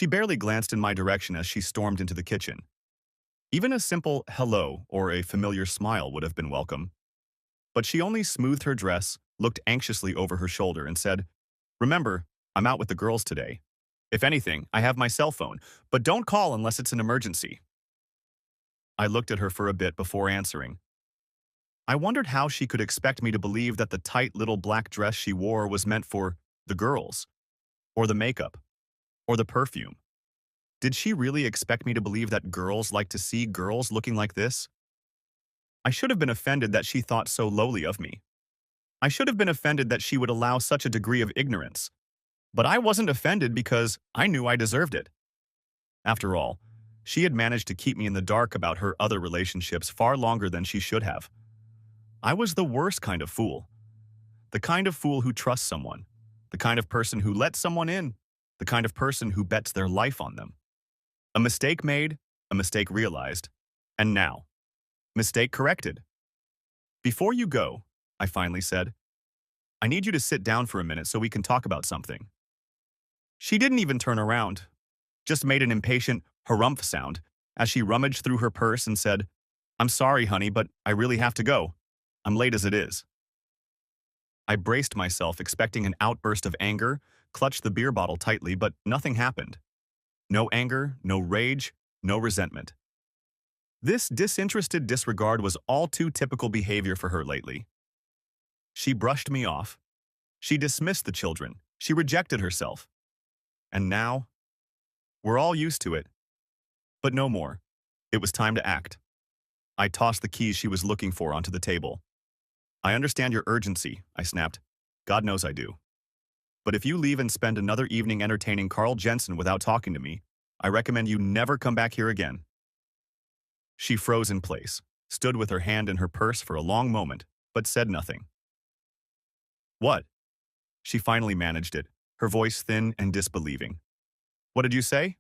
She barely glanced in my direction as she stormed into the kitchen. Even a simple hello or a familiar smile would have been welcome. But she only smoothed her dress, looked anxiously over her shoulder, and said, "Remember, I'm out with the girls today. If anything, I have my cell phone, but don't call unless it's an emergency." I looked at her for a bit before answering. I wondered how she could expect me to believe that the tight little black dress she wore was meant for the girls, or the makeup, or the perfume. Did she really expect me to believe that girls like to see girls looking like this? I should have been offended that she thought so lowly of me. I should have been offended that she would allow such a degree of ignorance. But I wasn't offended because I knew I deserved it. After all, she had managed to keep me in the dark about her other relationships far longer than she should have. I was the worst kind of fool. The kind of fool who trusts someone. The kind of person who lets someone in. The kind of person who bets their life on them. A mistake made, a mistake realized, and now, mistake corrected. "Before you go," I finally said, "I need you to sit down for a minute so we can talk about something." She didn't even turn around, just made an impatient harumph sound as she rummaged through her purse and said, "I'm sorry, honey, but I really have to go. I'm late as it is." I braced myself, expecting an outburst of anger, clutched the beer bottle tightly, but nothing happened. No anger, no rage, no resentment. This disinterested disregard was all too typical behavior for her lately. She brushed me off. She dismissed the children. She rejected herself. And now, we're all used to it. But no more. It was time to act. I tossed the keys she was looking for onto the table. "I understand your urgency," I snapped. "God knows I do. But if you leave and spend another evening entertaining Carl Jensen without talking to me, I recommend you never come back here again." She froze in place, stood with her hand in her purse for a long moment, but said nothing. "What?" She finally managed it, her voice thin and disbelieving. "What did you say?"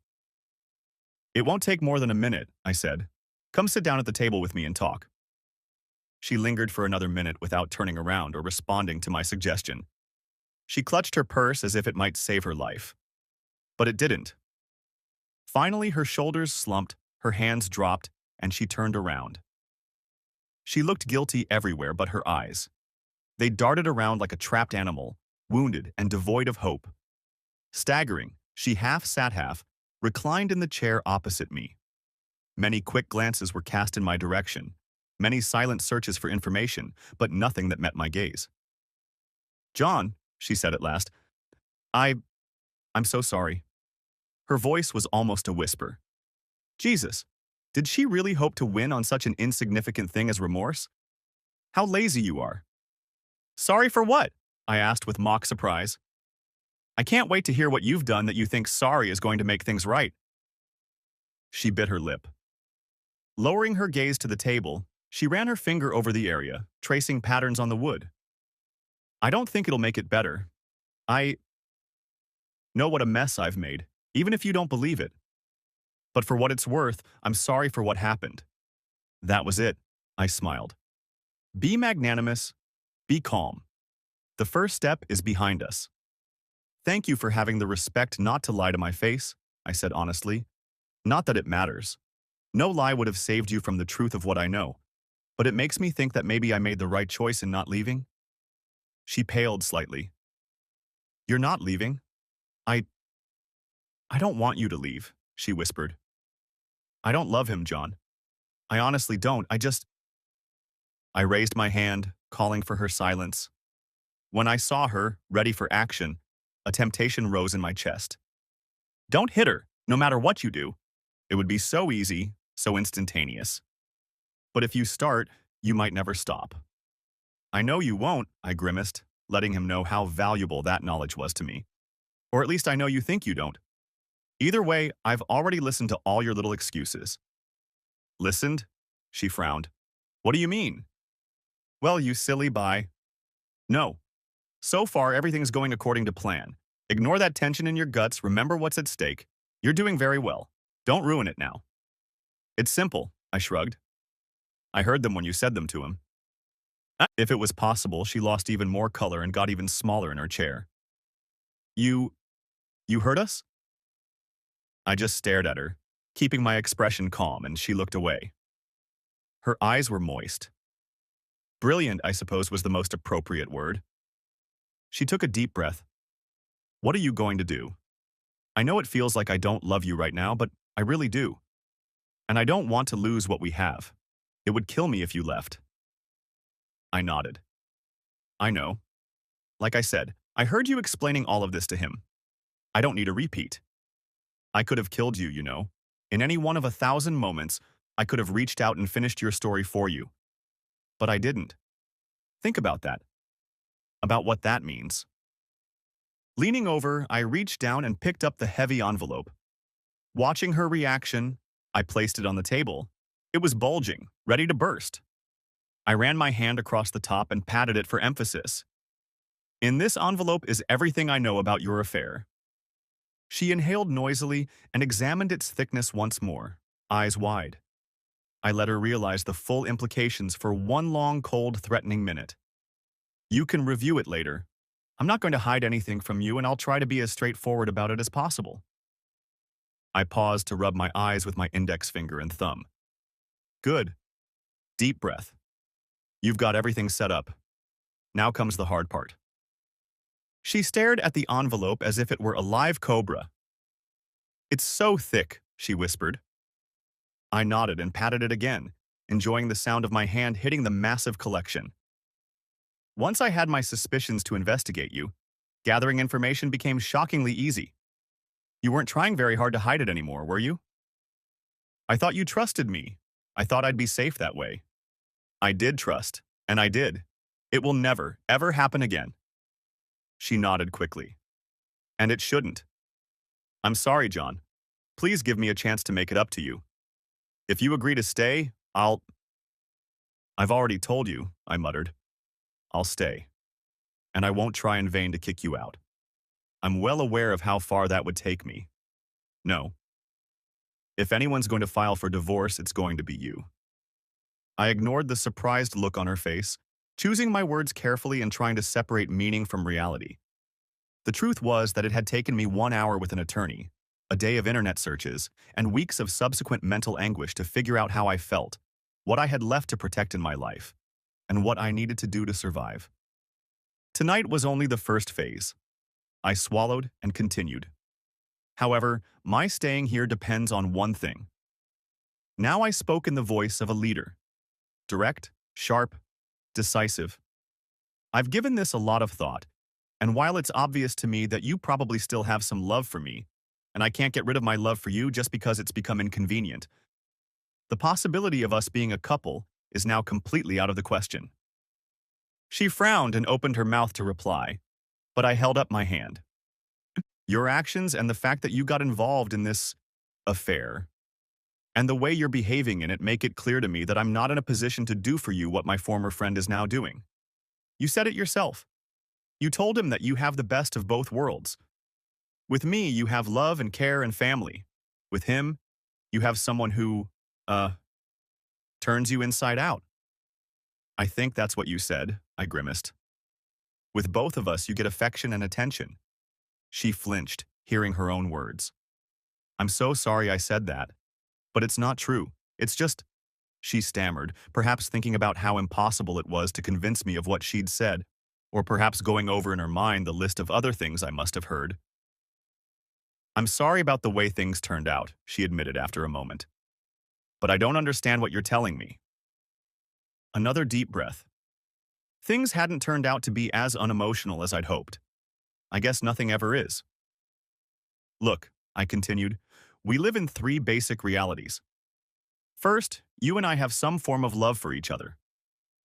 "It won't take more than a minute," I said. "Come sit down at the table with me and talk." She lingered for another minute without turning around or responding to my suggestion. She clutched her purse as if it might save her life. But it didn't. Finally, her shoulders slumped, her hands dropped, and she turned around. She looked guilty everywhere but her eyes. They darted around like a trapped animal, wounded and devoid of hope. Staggering, she half sat half, reclined in the chair opposite me. Many quick glances were cast in my direction, many silent searches for information, but nothing that met my gaze. "John," she said at last, I'm so sorry." Her voice was almost a whisper. Jesus, did she really hope to win on such an insignificant thing as remorse? How lazy you are. "Sorry for what?" I asked with mock surprise. "I can't wait to hear what you've done that you think sorry is going to make things right." She bit her lip. Lowering her gaze to the table, she ran her finger over the area, tracing patterns on the wood. "I don't think it'll make it better. I know what a mess I've made, even if you don't believe it. But for what it's worth, I'm sorry for what happened." That was it, I smiled. Be magnanimous, be calm. The first step is behind us. "Thank you for having the respect not to lie to my face," I said honestly. "Not that it matters. No lie would have saved you from the truth of what I know. But it makes me think that maybe I made the right choice in not leaving." She paled slightly. "You're not leaving. I don't want you to leave," she whispered. "I don't love him, John. I honestly don't. I raised my hand, calling for her silence. When I saw her, ready for action, a temptation rose in my chest. "Don't hit her, no matter what you do. It would be so easy, so instantaneous. But if you start, you might never stop." "I know you won't," I grimaced, letting him know how valuable that knowledge was to me. "Or at least I know you think you don't. Either way, I've already listened to all your little excuses." "Listened?" She frowned. "What do you mean?" "Well, you silly bye. No. So far, everything's going according to plan. Ignore that tension in your guts, remember what's at stake. You're doing very well. Don't ruin it now." "It's simple," I shrugged. "I heard them when you said them to him." If it was possible, she lost even more color and got even smaller in her chair. You heard us?" I just stared at her, keeping my expression calm, and she looked away. Her eyes were moist. Brilliant, I suppose, was the most appropriate word. She took a deep breath. What are you going to do? I know it feels like I don't love you right now, but I really do. And I don't want to lose what we have. It would kill me if you left. I nodded. I know. Like I said, I heard you explaining all of this to him. I don't need a repeat. I could have killed you, you know. In any one of 1,000 moments, I could have reached out and finished your story for you. But I didn't. Think about that. About what that means. Leaning over, I reached down and picked up the heavy envelope. Watching her reaction, I placed it on the table. It was bulging, ready to burst. I ran my hand across the top and patted it for emphasis. In this envelope is everything I know about your affair. She inhaled noisily and examined its thickness once more, eyes wide. I let her realize the full implications for one long, cold, threatening minute. You can review it later. I'm not going to hide anything from you, and I'll try to be as straightforward about it as possible. I paused to rub my eyes with my index finger and thumb. Good. Deep breath. You've got everything set up. Now comes the hard part. She stared at the envelope as if it were a live cobra. It's so thick, she whispered. I nodded and patted it again, enjoying the sound of my hand hitting the massive collection. Once I had my suspicions to investigate you, gathering information became shockingly easy. You weren't trying very hard to hide it anymore, were you? I thought you trusted me. I thought I'd be safe that way. I did trust, and I did. It will never, ever happen again. She nodded quickly. And it shouldn't. I'm sorry, John. Please give me a chance to make it up to you. If you agree to stay, I've already told you, I muttered. I'll stay. And I won't try in vain to kick you out. I'm well aware of how far that would take me. No. If anyone's going to file for divorce, it's going to be you. I ignored the surprised look on her face, choosing my words carefully and trying to separate meaning from reality. The truth was that it had taken me 1 hour with an attorney, a day of internet searches, and weeks of subsequent mental anguish to figure out how I felt, what I had left to protect in my life, and what I needed to do to survive. Tonight was only the first phase. I swallowed and continued. However, my staying here depends on one thing. Now I spoke in the voice of a leader. Direct, sharp, decisive. I've given this a lot of thought, and while it's obvious to me that you probably still have some love for me, and I can't get rid of my love for you just because it's become inconvenient, the possibility of us being a couple is now completely out of the question. She frowned and opened her mouth to reply, but I held up my hand. Your actions and the fact that you got involved in this affair and the way you're behaving in it make it clear to me that I'm not in a position to do for you what my former friend is now doing. You said it yourself. You told him that you have the best of both worlds. With me, you have love and care and family. With him, you have someone who, turns you inside out. I think that's what you said, I grimaced. With both of us, you get affection and attention. She flinched, hearing her own words. I'm so sorry I said that. But it's not true. It's just, she stammered, perhaps thinking about how impossible it was to convince me of what she'd said, or perhaps going over in her mind the list of other things I must have heard. I'm sorry about the way things turned out, she admitted after a moment. But I don't understand what you're telling me. Another deep breath. Things hadn't turned out to be as unemotional as I'd hoped. I guess nothing ever is. Look, I continued, we live in 3 basic realities. First, you and I have some form of love for each other.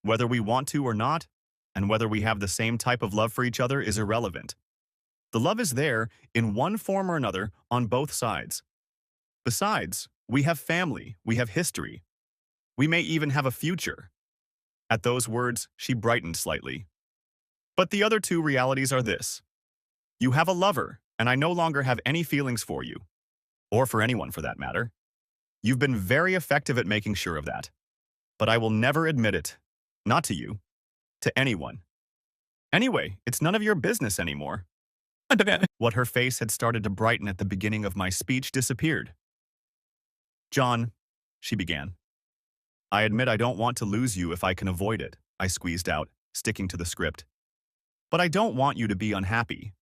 Whether we want to or not, and whether we have the same type of love for each other is irrelevant. The love is there, in one form or another, on both sides. Besides, we have family, we have history. We may even have a future. At those words, she brightened slightly. But the other 2 realities are this. You have a lover, and I no longer have any feelings for you. Or for anyone for that matter. You've been very effective at making sure of that. But I will never admit it. Not to you. To anyone. Anyway, it's none of your business anymore. What her face had started to brighten at the beginning of my speech disappeared. John, she began. I admit I don't want to lose you if I can avoid it, I squeezed out, sticking to the script. But I don't want you to be unhappy.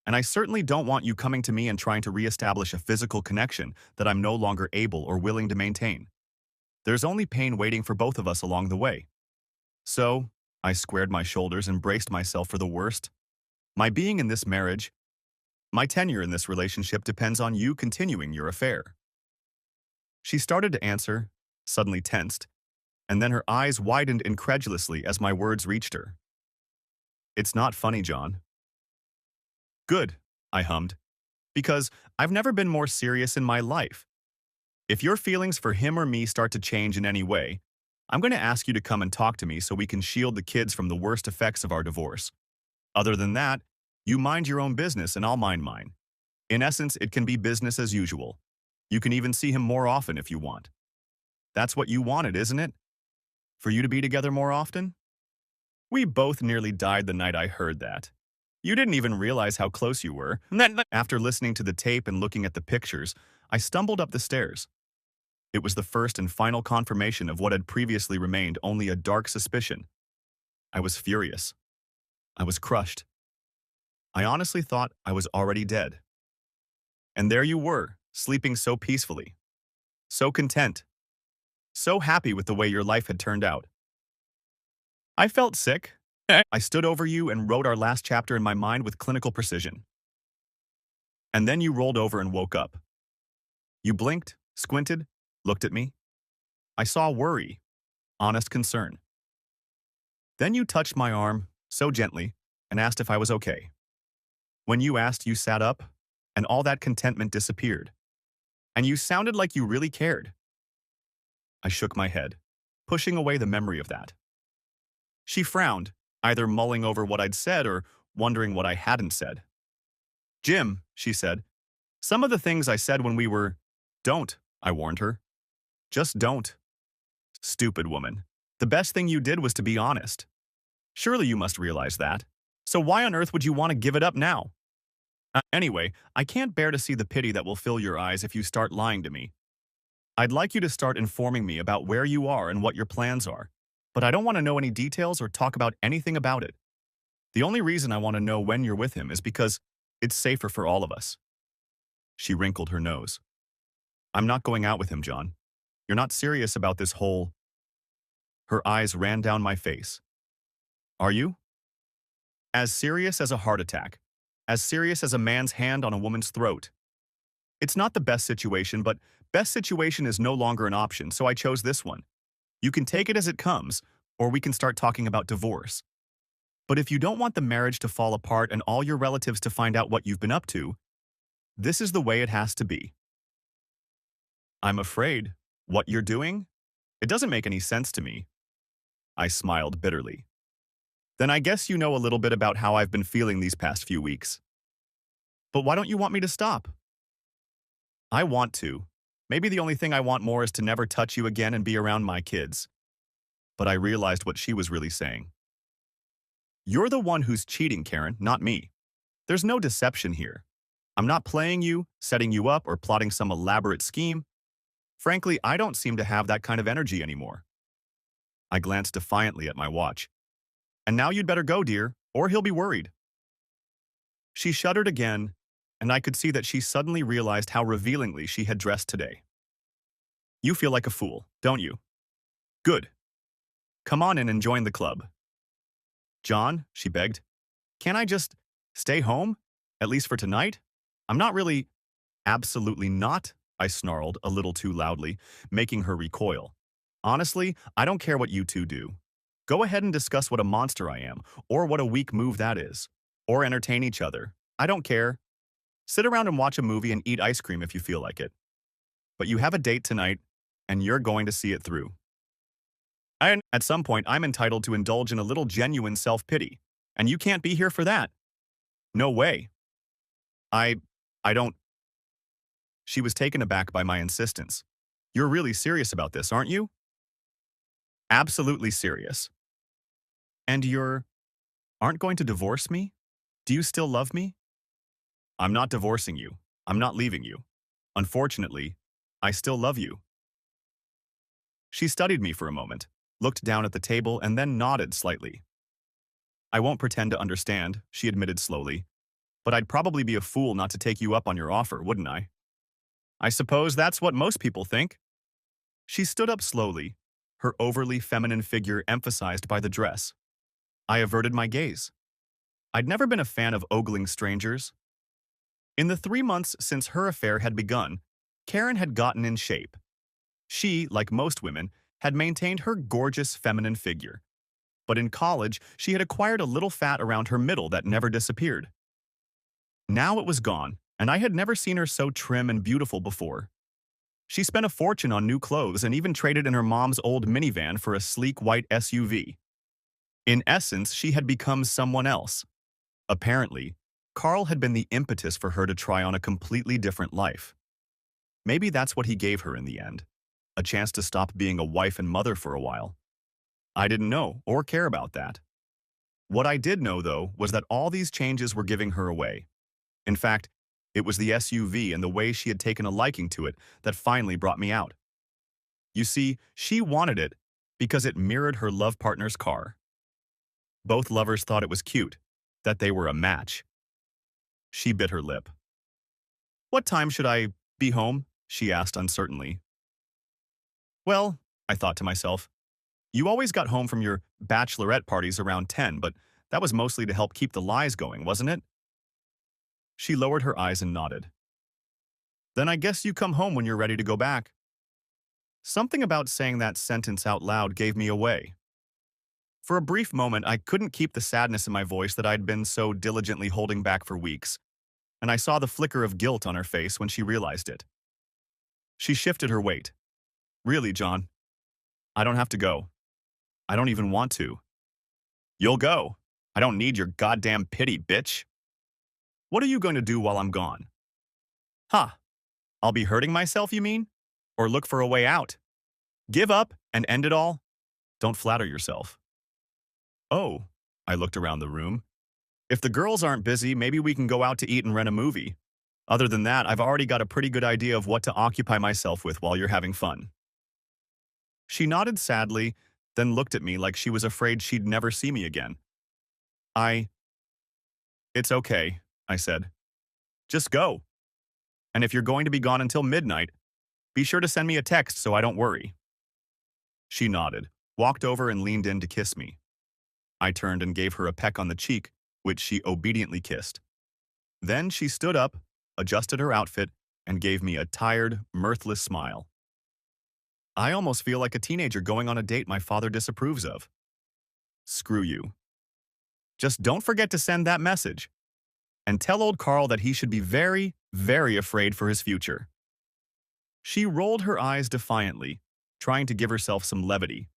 And I certainly don't want you coming to me and trying to reestablish a physical connection that I'm no longer able or willing to maintain. There's only pain waiting for both of us along the way. So, I squared my shoulders and braced myself for the worst. My being in this marriage, my tenure in this relationship depends on you continuing your affair. She started to answer, suddenly tensed, and then her eyes widened incredulously as my words reached her. It's not funny, John. Good, I hummed, because I've never been more serious in my life. If your feelings for him or me start to change in any way, I'm going to ask you to come and talk to me so we can shield the kids from the worst effects of our divorce. Other than that, you mind your own business and I'll mind mine. In essence, it can be business as usual. You can even see him more often if you want. That's what you wanted, isn't it? For you to be together more often? We both nearly died the night I heard that. You didn't even realize how close you were. After listening to the tape and looking at the pictures, I stumbled up the stairs. It was the first and final confirmation of what had previously remained only a dark suspicion. I was furious. I was crushed. I honestly thought I was already dead. And there you were, sleeping so peacefully, so content, so happy with the way your life had turned out. I felt sick. I stood over you and wrote our last chapter in my mind with clinical precision. And then you rolled over and woke up. You blinked, squinted, looked at me. I saw worry, honest concern. Then you touched my arm, so gently, and asked if I was okay. When you asked, you sat up, and all that contentment disappeared. And you sounded like you really cared. I shook my head, pushing away the memory of that. She frowned, either mulling over what I'd said or wondering what I hadn't said. Jim, she said, some of the things I said when we were… Don't, I warned her. Just don't. Stupid woman. The best thing you did was to be honest. Surely you must realize that. So why on earth would you want to give it up now? Anyway, I can't bear to see the pity that will fill your eyes if you start lying to me. I'd like you to start informing me about where you are and what your plans are, but I don't want to know any details or talk about anything about it. The only reason I want to know when you're with him is because it's safer for all of us. She wrinkled her nose. I'm not going out with him, John. You're not serious about this whole… Her eyes ran down my face. Are you? As serious as a heart attack. As serious as a man's hand on a woman's throat. It's not the best situation, but best situation is no longer an option, so I chose this one. You can take it as it comes, or we can start talking about divorce. But if you don't want the marriage to fall apart and all your relatives to find out what you've been up to, this is the way it has to be. I'm afraid. What you're doing? It doesn't make any sense to me. I smiled bitterly. Then I guess you know a little bit about how I've been feeling these past few weeks. But why don't you want me to stop? I want to. Maybe the only thing I want more is to never touch you again and be around my kids. But I realized what she was really saying. You're the one who's cheating, Karen, not me. There's no deception here. I'm not playing you, setting you up, or plotting some elaborate scheme. Frankly, I don't seem to have that kind of energy anymore. I glanced defiantly at my watch. And now you'd better go, dear, or he'll be worried. She shuddered again, and I could see that she suddenly realized how revealingly she had dressed today. You feel like a fool, don't you? Good. Come on in and join the club. John, she begged, can't I just stay home, at least for tonight? I'm not really… Absolutely not, I snarled a little too loudly, making her recoil. Honestly, I don't care what you two do. Go ahead and discuss what a monster I am, or what a weak move that is. Or entertain each other. I don't care. Sit around and watch a movie and eat ice cream if you feel like it. But you have a date tonight, and you're going to see it through. At some point, I'm entitled to indulge in a little genuine self-pity, and you can't be here for that. No way. I don't… She was taken aback by my insistence. You're really serious about this, aren't you? Absolutely serious. And aren't going to divorce me? Do you still love me? I'm not divorcing you. I'm not leaving you. Unfortunately, I still love you. She studied me for a moment, looked down at the table, and then nodded slightly. I won't pretend to understand, she admitted slowly, but I'd probably be a fool not to take you up on your offer, wouldn't I? I suppose that's what most people think. She stood up slowly, her overly feminine figure emphasized by the dress. I averted my gaze. I'd never been a fan of ogling strangers. In the 3 months since her affair had begun, Karen had gotten in shape. She, like most women, had maintained her gorgeous feminine figure. But in college, she had acquired a little fat around her middle that never disappeared. Now it was gone, and I had never seen her so trim and beautiful before. She spent a fortune on new clothes and even traded in her mom's old minivan for a sleek white SUV. In essence, she had become someone else. Apparently, Carl had been the impetus for her to try on a completely different life. Maybe that's what he gave her in the end, a chance to stop being a wife and mother for a while. I didn't know or care about that. What I did know, though, was that all these changes were giving her away. In fact, it was the SUV and the way she had taken a liking to it that finally brought me out. You see, she wanted it because it mirrored her love partner's car. Both lovers thought it was cute, that they were a match. She bit her lip. "What time should I be home?" she asked uncertainly. Well, I thought to myself, you always got home from your bachelorette parties around 10, but that was mostly to help keep the lies going, wasn't it? She lowered her eyes and nodded. Then I guess you come home when you're ready to go back. Something about saying that sentence out loud gave me away. For a brief moment, I couldn't keep the sadness in my voice that I'd been so diligently holding back for weeks, and I saw the flicker of guilt on her face when she realized it. She shifted her weight. Really, John, I don't have to go. I don't even want to. You'll go. I don't need your goddamn pity, bitch. What are you going to do while I'm gone? Ha! I'll be hurting myself, you mean? Or look for a way out? Give up and end it all? Don't flatter yourself. Oh, I looked around the room. If the girls aren't busy, maybe we can go out to eat and rent a movie. Other than that, I've already got a pretty good idea of what to occupy myself with while you're having fun. She nodded sadly, then looked at me like she was afraid she'd never see me again. It's okay, I said. Just go. And if you're going to be gone until midnight, be sure to send me a text so I don't worry. She nodded, walked over and leaned in to kiss me. I turned and gave her a peck on the cheek, which she obediently kissed. Then she stood up, adjusted her outfit, and gave me a tired, mirthless smile. I almost feel like a teenager going on a date my father disapproves of. Screw you. Just don't forget to send that message. And tell old Carl that he should be very, very afraid for his future. She rolled her eyes defiantly, trying to give herself some levity.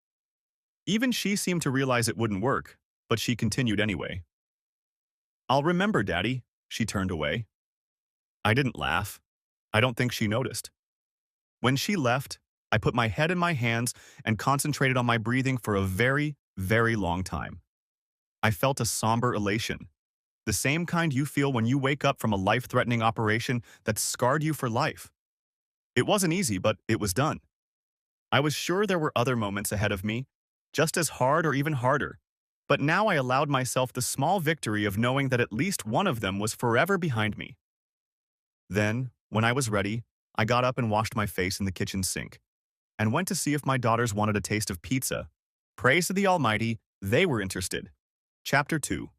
Even she seemed to realize it wouldn't work, but she continued anyway. I'll remember, Daddy. She turned away. I didn't laugh. I don't think she noticed. When she left, I put my head in my hands and concentrated on my breathing for a very, very long time. I felt a somber elation, the same kind you feel when you wake up from a life-threatening operation that scarred you for life. It wasn't easy, but it was done. I was sure there were other moments ahead of me, just as hard or even harder, but now I allowed myself the small victory of knowing that at least one of them was forever behind me. Then, when I was ready, I got up and washed my face in the kitchen sink, and went to see if my daughters wanted a taste of pizza. Praise to the Almighty, they were interested. Chapter 2.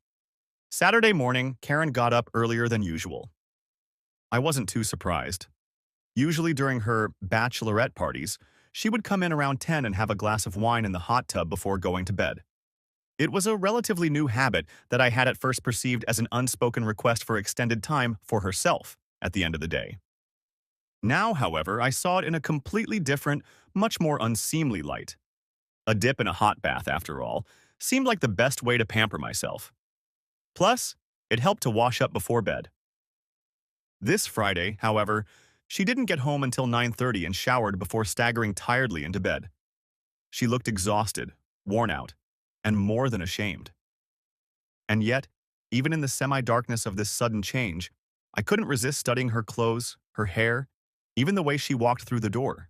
Saturday morning, Karen got up earlier than usual. I wasn't too surprised. Usually during her bachelorette parties, she would come in around 10 and have a glass of wine in the hot tub before going to bed. It was a relatively new habit that I had at first perceived as an unspoken request for extended time for herself at the end of the day. Now, however, I saw it in a completely different, much more unseemly light. A dip in a hot bath, after all, seemed like the best way to pamper myself. Plus, it helped to wash up before bed. This Friday, however, she didn't get home until 9:30 and showered before staggering tiredly into bed. She looked exhausted, worn out, and more than ashamed. And yet, even in the semi-darkness of this sudden change, I couldn't resist studying her clothes, her hair, even the way she walked through the door.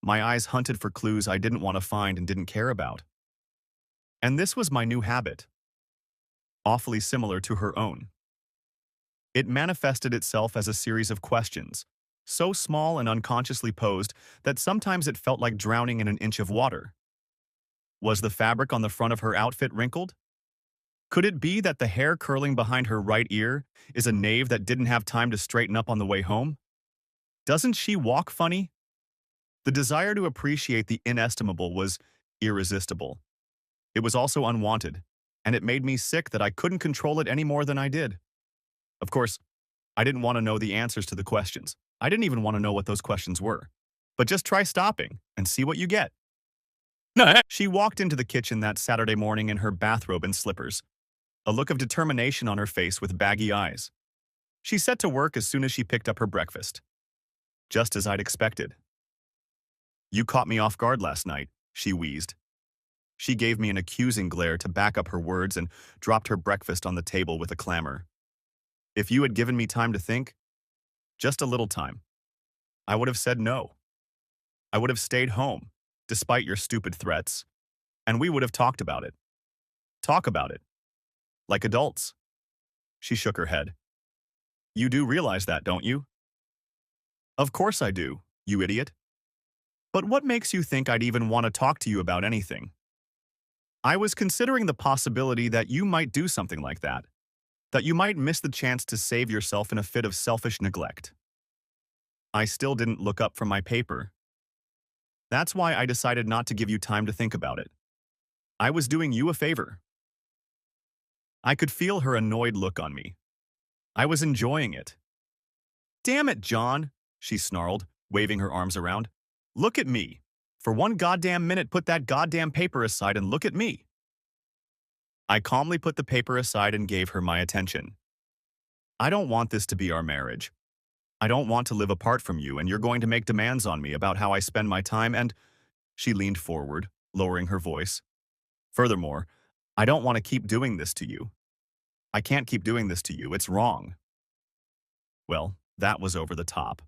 My eyes hunted for clues I didn't want to find and didn't care about. And this was my new habit, awfully similar to her own. It manifested itself as a series of questions, so small and unconsciously posed that sometimes it felt like drowning in an inch of water. Was the fabric on the front of her outfit wrinkled? Could it be that the hair curling behind her right ear is a knave that didn't have time to straighten up on the way home? Doesn't she walk funny? The desire to appreciate the inestimable was irresistible. It was also unwanted, and it made me sick that I couldn't control it any more than I did. Of course, I didn't want to know the answers to the questions. I didn't even want to know what those questions were. But just try stopping and see what you get. No. She walked into the kitchen that Saturday morning in her bathrobe and slippers, a look of determination on her face with baggy eyes. She set to work as soon as she picked up her breakfast. Just as I'd expected. "You caught me off guard last night," she wheezed. She gave me an accusing glare to back up her words and dropped her breakfast on the table with a clamor. "If you had given me time to think, just a little time, I would have said no. I would have stayed home, despite your stupid threats, and we would have talked about it. Talk about it. Like adults." She shook her head. "You do realize that, don't you?" "Of course I do, you idiot. But what makes you think I'd even want to talk to you about anything? I was considering the possibility that you might do something like that you might miss the chance to save yourself in a fit of selfish neglect. I still didn't look up from my paper. That's why I decided not to give you time to think about it. I was doing you a favor." I could feel her annoyed look on me. I was enjoying it. "Damn it, John," she snarled, waving her arms around. "Look at me. For one goddamn minute, put that goddamn paper aside and look at me." I calmly put the paper aside and gave her my attention. "I don't want this to be our marriage. I don't want to live apart from you, and you're going to make demands on me about how I spend my time and—" She leaned forward, lowering her voice. "Furthermore, I don't want to keep doing this to you. I can't keep doing this to you. It's wrong." Well, that was over the top.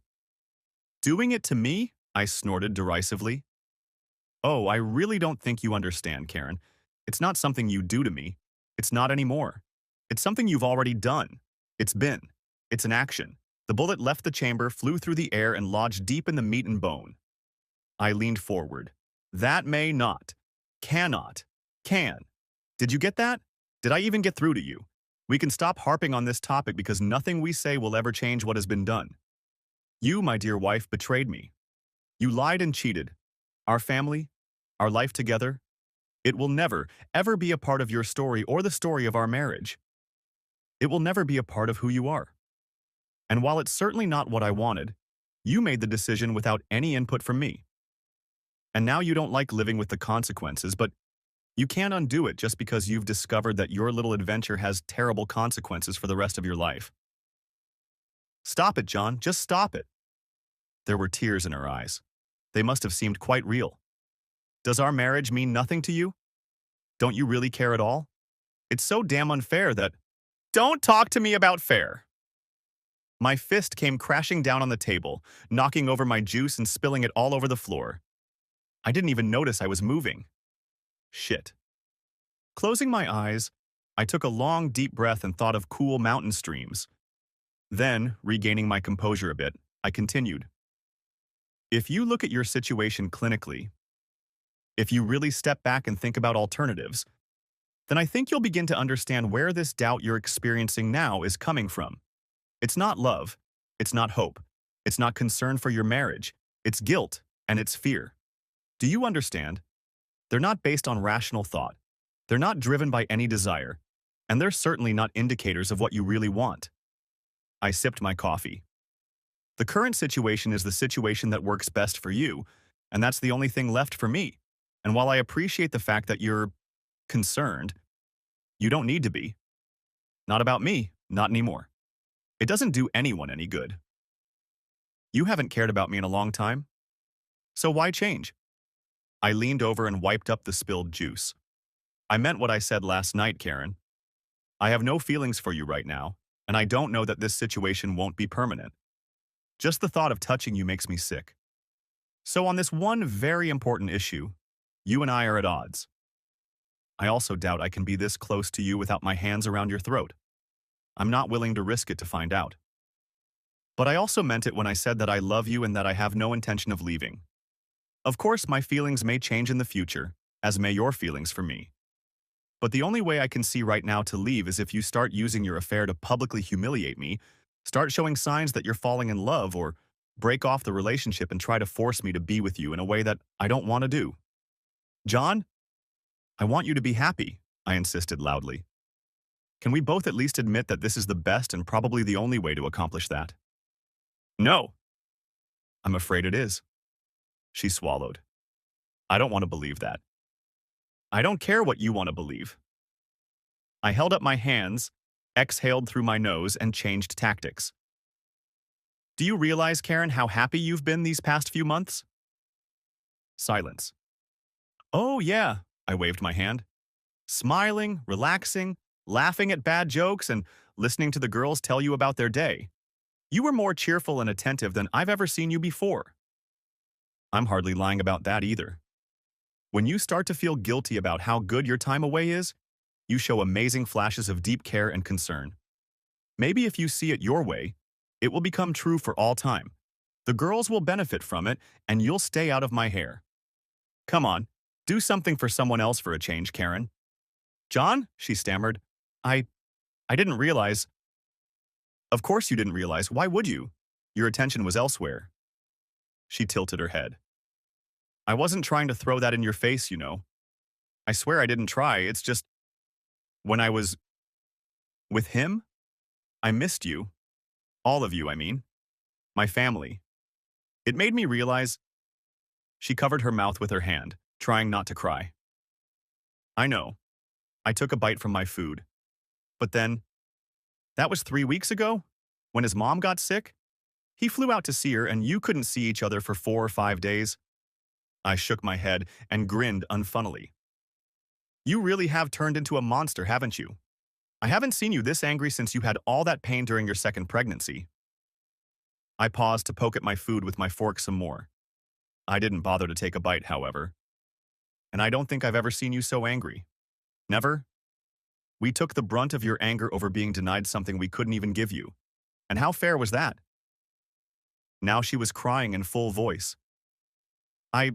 "Doing it to me?" I snorted derisively. "Oh, I really don't think you understand, Karen. It's not something you do to me. It's not anymore. It's something you've already done. It's been. It's an action." The bullet left the chamber, flew through the air, and lodged deep in the meat and bone. I leaned forward. "That may not. Cannot. Can. Did you get that? Did I even get through to you? We can stop harping on this topic because nothing we say will ever change what has been done. You, my dear wife, betrayed me. You lied and cheated. Our family, our life together, it will never, ever be a part of your story or the story of our marriage. It will never be a part of who you are. And while it's certainly not what I wanted, you made the decision without any input from me. And now you don't like living with the consequences, but you can't undo it just because you've discovered that your little adventure has terrible consequences for the rest of your life. Stop it, John. Just stop it." There were tears in her eyes. They must have seemed quite real. "Does our marriage mean nothing to you? Don't you really care at all? It's so damn unfair that—" "Don't talk to me about fair." My fist came crashing down on the table, knocking over my juice and spilling it all over the floor. I didn't even notice I was moving. Shit. Closing my eyes, I took a long, deep breath and thought of cool mountain streams. Then, regaining my composure a bit, I continued. If you look at your situation clinically, if you really step back and think about alternatives, then I think you'll begin to understand where this doubt you're experiencing now is coming from. It's not love. It's not hope. It's not concern for your marriage. It's guilt, and it's fear. Do you understand? They're not based on rational thought. They're not driven by any desire, and they're certainly not indicators of what you really want. I sipped my coffee. The current situation is the situation that works best for you, and that's the only thing left for me. And while I appreciate the fact that you're concerned, you don't need to be. Not about me, not anymore. It doesn't do anyone any good. You haven't cared about me in a long time, so why change? I leaned over and wiped up the spilled juice. I meant what I said last night, Karen. I have no feelings for you right now, and I don't know that this situation won't be permanent. Just the thought of touching you makes me sick. So on this one very important issue, you and I are at odds. I also doubt I can be this close to you without my hands around your throat. I'm not willing to risk it to find out. But I also meant it when I said that I love you and that I have no intention of leaving. Of course, my feelings may change in the future, as may your feelings for me. But the only way I can see right now to leave is if you start using your affair to publicly humiliate me, start showing signs that you're falling in love, or break off the relationship and try to force me to be with you in a way that I don't want to do. John, I want you to be happy, I insisted loudly. Can we both at least admit that this is the best and probably the only way to accomplish that? No. I'm afraid it is. She swallowed. I don't want to believe that. I don't care what you want to believe. I held up my hands, exhaled through my nose, and changed tactics. Do you realize, Karen, how happy you've been these past few months? Silence. Oh, yeah, I waved my hand. Smiling, relaxing, laughing at bad jokes, and listening to the girls tell you about their day. You were more cheerful and attentive than I've ever seen you before. I'm hardly lying about that either. When you start to feel guilty about how good your time away is, you show amazing flashes of deep care and concern. Maybe if you see it your way, it will become true for all time. The girls will benefit from it, and you'll stay out of my hair. Come on, do something for someone else for a change, Karen. John, she stammered. I didn't realize. Of course you didn't realize. Why would you? Your attention was elsewhere. She tilted her head. I wasn't trying to throw that in your face, you know. I swear I didn't try. It's just, when I was with him, I missed you. All of you, I mean. My family. It made me realize. She covered her mouth with her hand, trying not to cry. I know. I took a bite from my food. But then, that was 3 weeks ago, when his mom got sick. He flew out to see her and you couldn't see each other for 4 or 5 days. I shook my head and grinned unfunnily. You really have turned into a monster, haven't you? I haven't seen you this angry since you had all that pain during your second pregnancy. I paused to poke at my food with my fork some more. I didn't bother to take a bite, however. And I don't think I've ever seen you so angry. Never? We took the brunt of your anger over being denied something we couldn't even give you. And how fair was that? Now she was crying in full voice. I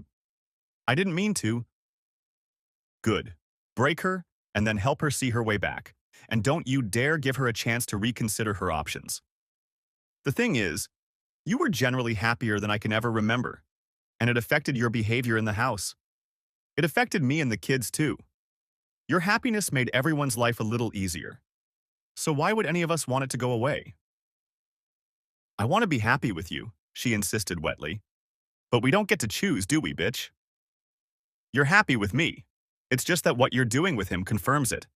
didn't mean to. Good. Break her, and then help her see her way back. And don't you dare give her a chance to reconsider her options. The thing is, you were generally happier than I can ever remember, and it affected your behavior in the house. It affected me and the kids too. Your happiness made everyone's life a little easier. So why would any of us want it to go away? I want to be happy with you, she insisted wetly. But we don't get to choose, do we, bitch? You're happy with me. It's just that what you're doing with him confirms it.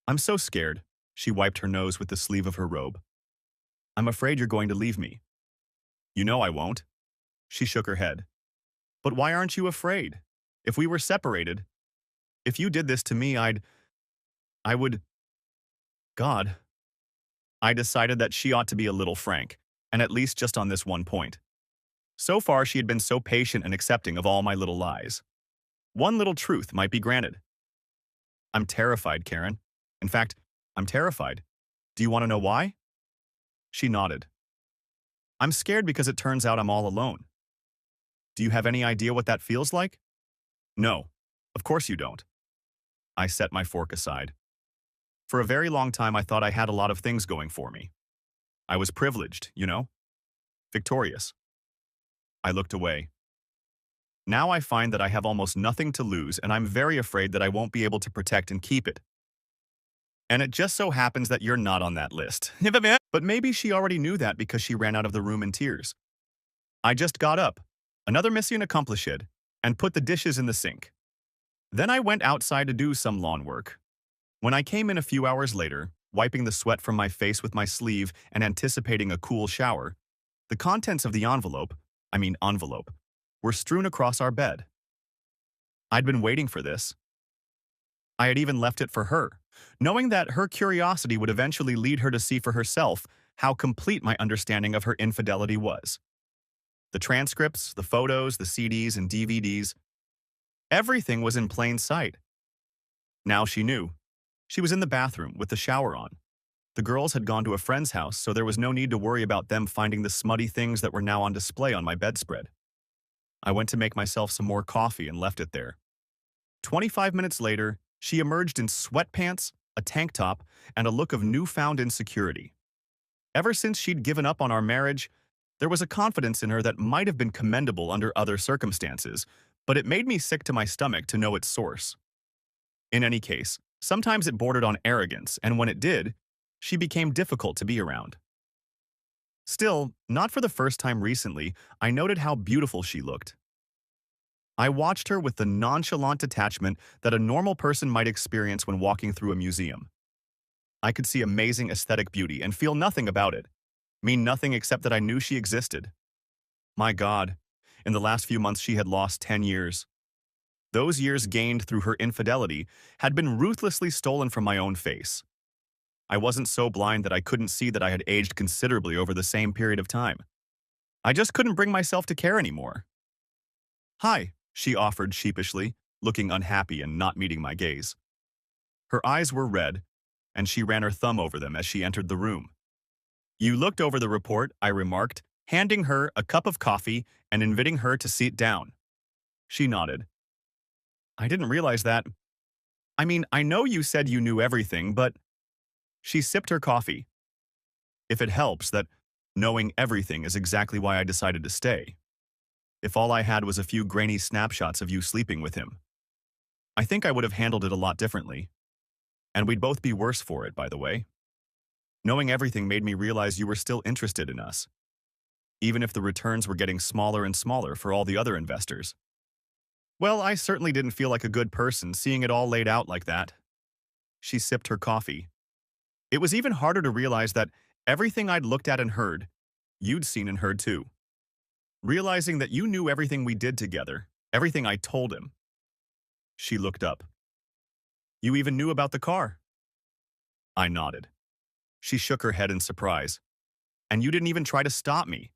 I'm so scared, she wiped her nose with the sleeve of her robe. I'm afraid you're going to leave me. You know I won't. She shook her head. But why aren't you afraid? If we were separated, if you did this to me, I would... God. I decided that she ought to be a little frank, and at least just on this one point. So far, she had been so patient and accepting of all my little lies. One little truth might be granted. I'm terrified, Karen. In fact, I'm terrified. Do you want to know why? She nodded. I'm scared because it turns out I'm all alone. Do you have any idea what that feels like? No, of course you don't. I set my fork aside. For a very long time, I thought I had a lot of things going for me. I was privileged, you know? Victorious. I looked away. Now I find that I have almost nothing to lose, and I'm very afraid that I won't be able to protect and keep it. And it just so happens that you're not on that list. But maybe she already knew that because she ran out of the room in tears. I just got up, another mission accomplished, and put the dishes in the sink. Then I went outside to do some lawn work. When I came in a few hours later, wiping the sweat from my face with my sleeve and anticipating a cool shower, the contents of the envelope, were strewn across our bed. I'd been waiting for this. I had even left it for her, knowing that her curiosity would eventually lead her to see for herself how complete my understanding of her infidelity was. The transcripts, the photos, the CDs and DVDs, everything was in plain sight. Now she knew. She was in the bathroom with the shower on. The girls had gone to a friend's house, so there was no need to worry about them finding the smutty things that were now on display on my bedspread. I went to make myself some more coffee and left it there. 25 minutes later, she emerged in sweatpants, a tank top, and a look of newfound insecurity. Ever since she'd given up on our marriage, there was a confidence in her that might have been commendable under other circumstances, but it made me sick to my stomach to know its source. In any case, sometimes it bordered on arrogance, and when it did, she became difficult to be around. Still, not for the first time recently, I noted how beautiful she looked. I watched her with the nonchalant detachment that a normal person might experience when walking through a museum. I could see amazing aesthetic beauty and feel nothing about it, mean nothing except that I knew she existed. My God, in the last few months she had lost 10 years. Those years gained through her infidelity had been ruthlessly stolen from my own face. I wasn't so blind that I couldn't see that I had aged considerably over the same period of time. I just couldn't bring myself to care anymore. "Hi," she offered sheepishly, looking unhappy and not meeting my gaze. Her eyes were red, and she ran her thumb over them as she entered the room. "You looked over the report," I remarked, handing her a cup of coffee and inviting her to sit down. She nodded. "I didn't realize that. I mean, I know you said you knew everything, but—" She sipped her coffee. "If it helps, that knowing everything is exactly why I decided to stay. If all I had was a few grainy snapshots of you sleeping with him, I think I would have handled it a lot differently. And we'd both be worse for it, by the way. Knowing everything made me realize you were still interested in us, even if the returns were getting smaller and smaller for all the other investors. Well, I certainly didn't feel like a good person seeing it all laid out like that." She sipped her coffee. "It was even harder to realize that everything I'd looked at and heard, you'd seen and heard too. Realizing that you knew everything we did together, everything I told him." She looked up. "You even knew about the car?" I nodded. She shook her head in surprise. "And you didn't even try to stop me.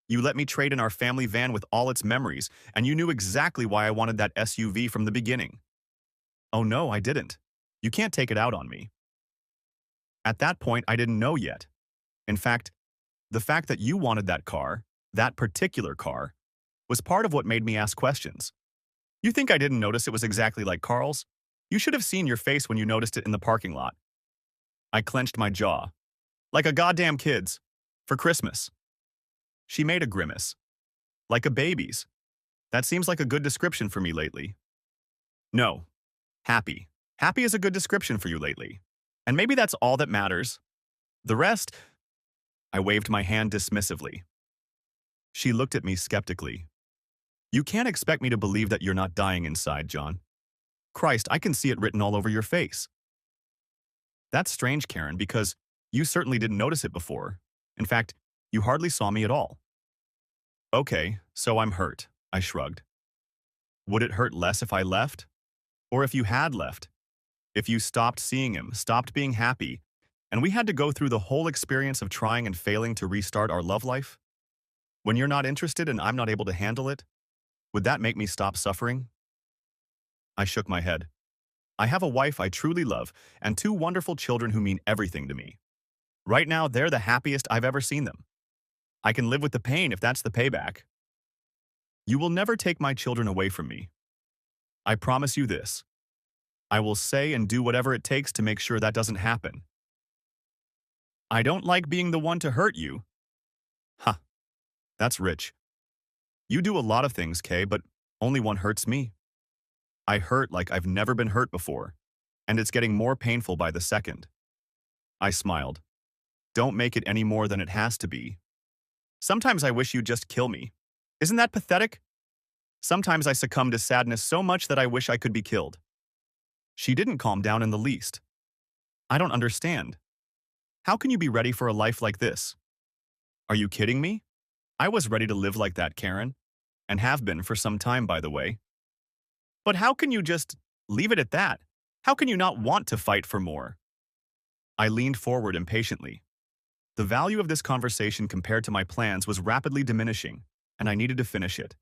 You let me trade in our family van with all its memories, and you knew exactly why I wanted that SUV from the beginning." "Oh no, I didn't. You can't take it out on me." At that point, I didn't know yet. In fact, the fact that you wanted that car, that particular car, was part of what made me ask questions. You think I didn't notice it was exactly like Carl's? You should have seen your face when you noticed it in the parking lot. I clenched my jaw. "Like a goddamn kid's. For Christmas." She made a grimace. "Like a baby's. That seems like a good description for me lately." "No. Happy. Happy is a good description for you lately. And maybe that's all that matters. The rest—" I waved my hand dismissively. She looked at me skeptically. "You can't expect me to believe that you're not dying inside, John. Christ, I can see it written all over your face." "That's strange, Karen, because you certainly didn't notice it before. In fact, you hardly saw me at all." "Okay, so I'm hurt," I shrugged. "Would it hurt less if I left? Or if you had left? If you stopped seeing him, stopped being happy, and we had to go through the whole experience of trying and failing to restart our love life? When you're not interested and I'm not able to handle it, would that make me stop suffering?" I shook my head. "I have a wife I truly love and two wonderful children who mean everything to me. Right now, they're the happiest I've ever seen them. I can live with the pain if that's the payback. You will never take my children away from me. I promise you this. I will say and do whatever it takes to make sure that doesn't happen. I don't like being the one to hurt you." "Huh, that's rich. You do a lot of things, Kay, but only one hurts me. I hurt like I've never been hurt before, and it's getting more painful by the second." I smiled. "Don't make it any more than it has to be. Sometimes I wish you'd just kill me. Isn't that pathetic? Sometimes I succumb to sadness so much that I wish I could be killed." She didn't calm down in the least. "I don't understand. How can you be ready for a life like this? Are you kidding me? I was ready to live like that, Karen, and have been for some time, by the way. But how can you just leave it at that? How can you not want to fight for more? I leaned forward impatiently. The value of this conversation compared to my plans was rapidly diminishing, and I needed to finish it.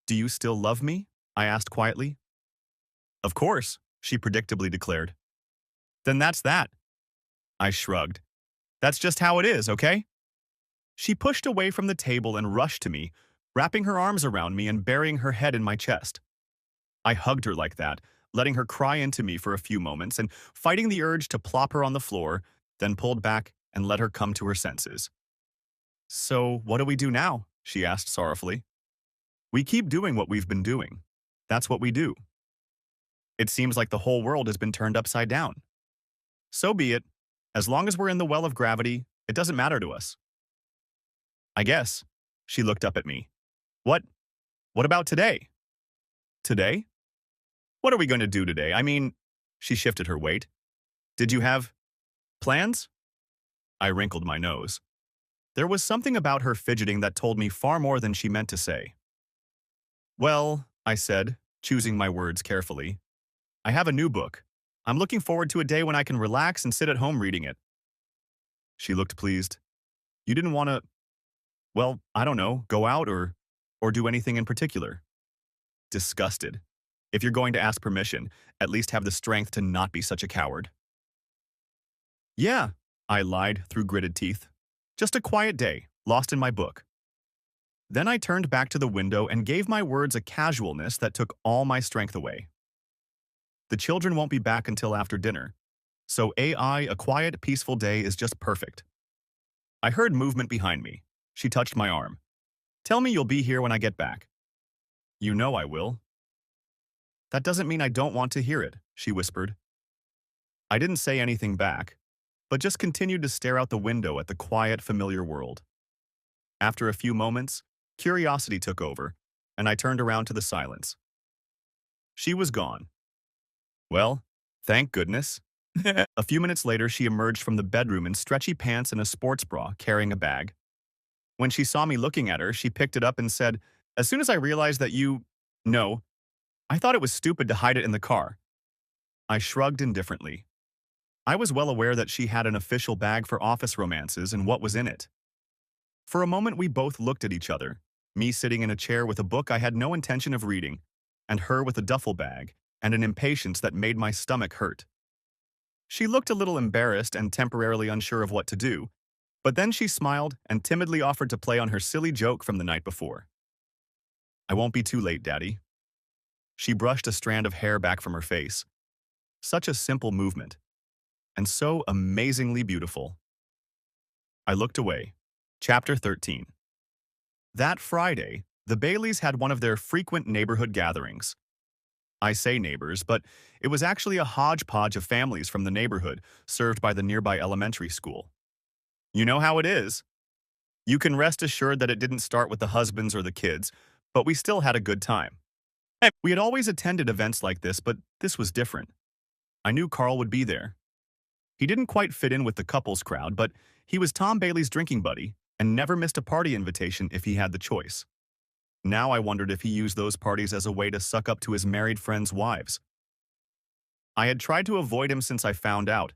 Do you still love me? I asked quietly. Of course, she predictably declared. Then that's that. I shrugged. That's just how it is, okay? She pushed away from the table and rushed to me, wrapping her arms around me and burying her head in my chest. I hugged her like that, letting her cry into me for a few moments and fighting the urge to plop her on the floor, then pulled back and let her come to her senses. So, what do we do now? She asked sorrowfully. We keep doing what we've been doing. That's what we do. It seems like the whole world has been turned upside down. So be it. As long as we're in the well of gravity, it doesn't matter to us. I guess. She looked up at me. What? What about today? Today? What are we going to do today? I mean, she shifted her weight. Did you have plans? I wrinkled my nose. There was something about her fidgeting that told me far more than she meant to say. Well, I said, choosing my words carefully, I have a new book. I'm looking forward to a day when I can relax and sit at home reading it. She looked pleased. You didn't want to, well, I don't know, go out or do anything in particular. Disgusted. If you're going to ask permission, at least have the strength to not be such a coward. Yeah, I lied through gritted teeth. Just a quiet day, lost in my book. Then I turned back to the window and gave my words a casualness that took all my strength away. The children won't be back until after dinner, so a quiet, peaceful day is just perfect. I heard movement behind me. She touched my arm. Tell me you'll be here when I get back. You know I will. That doesn't mean I don't want to hear it, she whispered. I didn't say anything back, but just continued to stare out the window at the quiet, familiar world. After a few moments, curiosity took over, and I turned around to the silence. She was gone. Well, thank goodness. A few minutes later, she emerged from the bedroom in stretchy pants and a sports bra, carrying a bag. When she saw me looking at her, she picked it up and said, as soon as I realized that No, I thought it was stupid to hide it in the car. I shrugged indifferently. I was well aware that she had an official bag for office romances and what was in it. For a moment, we both looked at each other, me sitting in a chair with a book I had no intention of reading, and her with a duffel bag and an impatience that made my stomach hurt. She looked a little embarrassed and temporarily unsure of what to do, but then she smiled and timidly offered to play on her silly joke from the night before. I won't be too late, Daddy. She brushed a strand of hair back from her face. Such a simple movement, and so amazingly beautiful. I looked away. Chapter 13. That Friday, the Baileys had one of their frequent neighborhood gatherings. I say neighbors, but it was actually a hodgepodge of families from the neighborhood served by the nearby elementary school. You know how it is. You can rest assured that it didn't start with the husbands or the kids, but we still had a good time. We had always attended events like this, but this was different. I knew Carl would be there. He didn't quite fit in with the couples crowd, but he was Tom Bailey's drinking buddy and never missed a party invitation if he had the choice. Now I wondered if he used those parties as a way to suck up to his married friends' wives. I had tried to avoid him since I found out.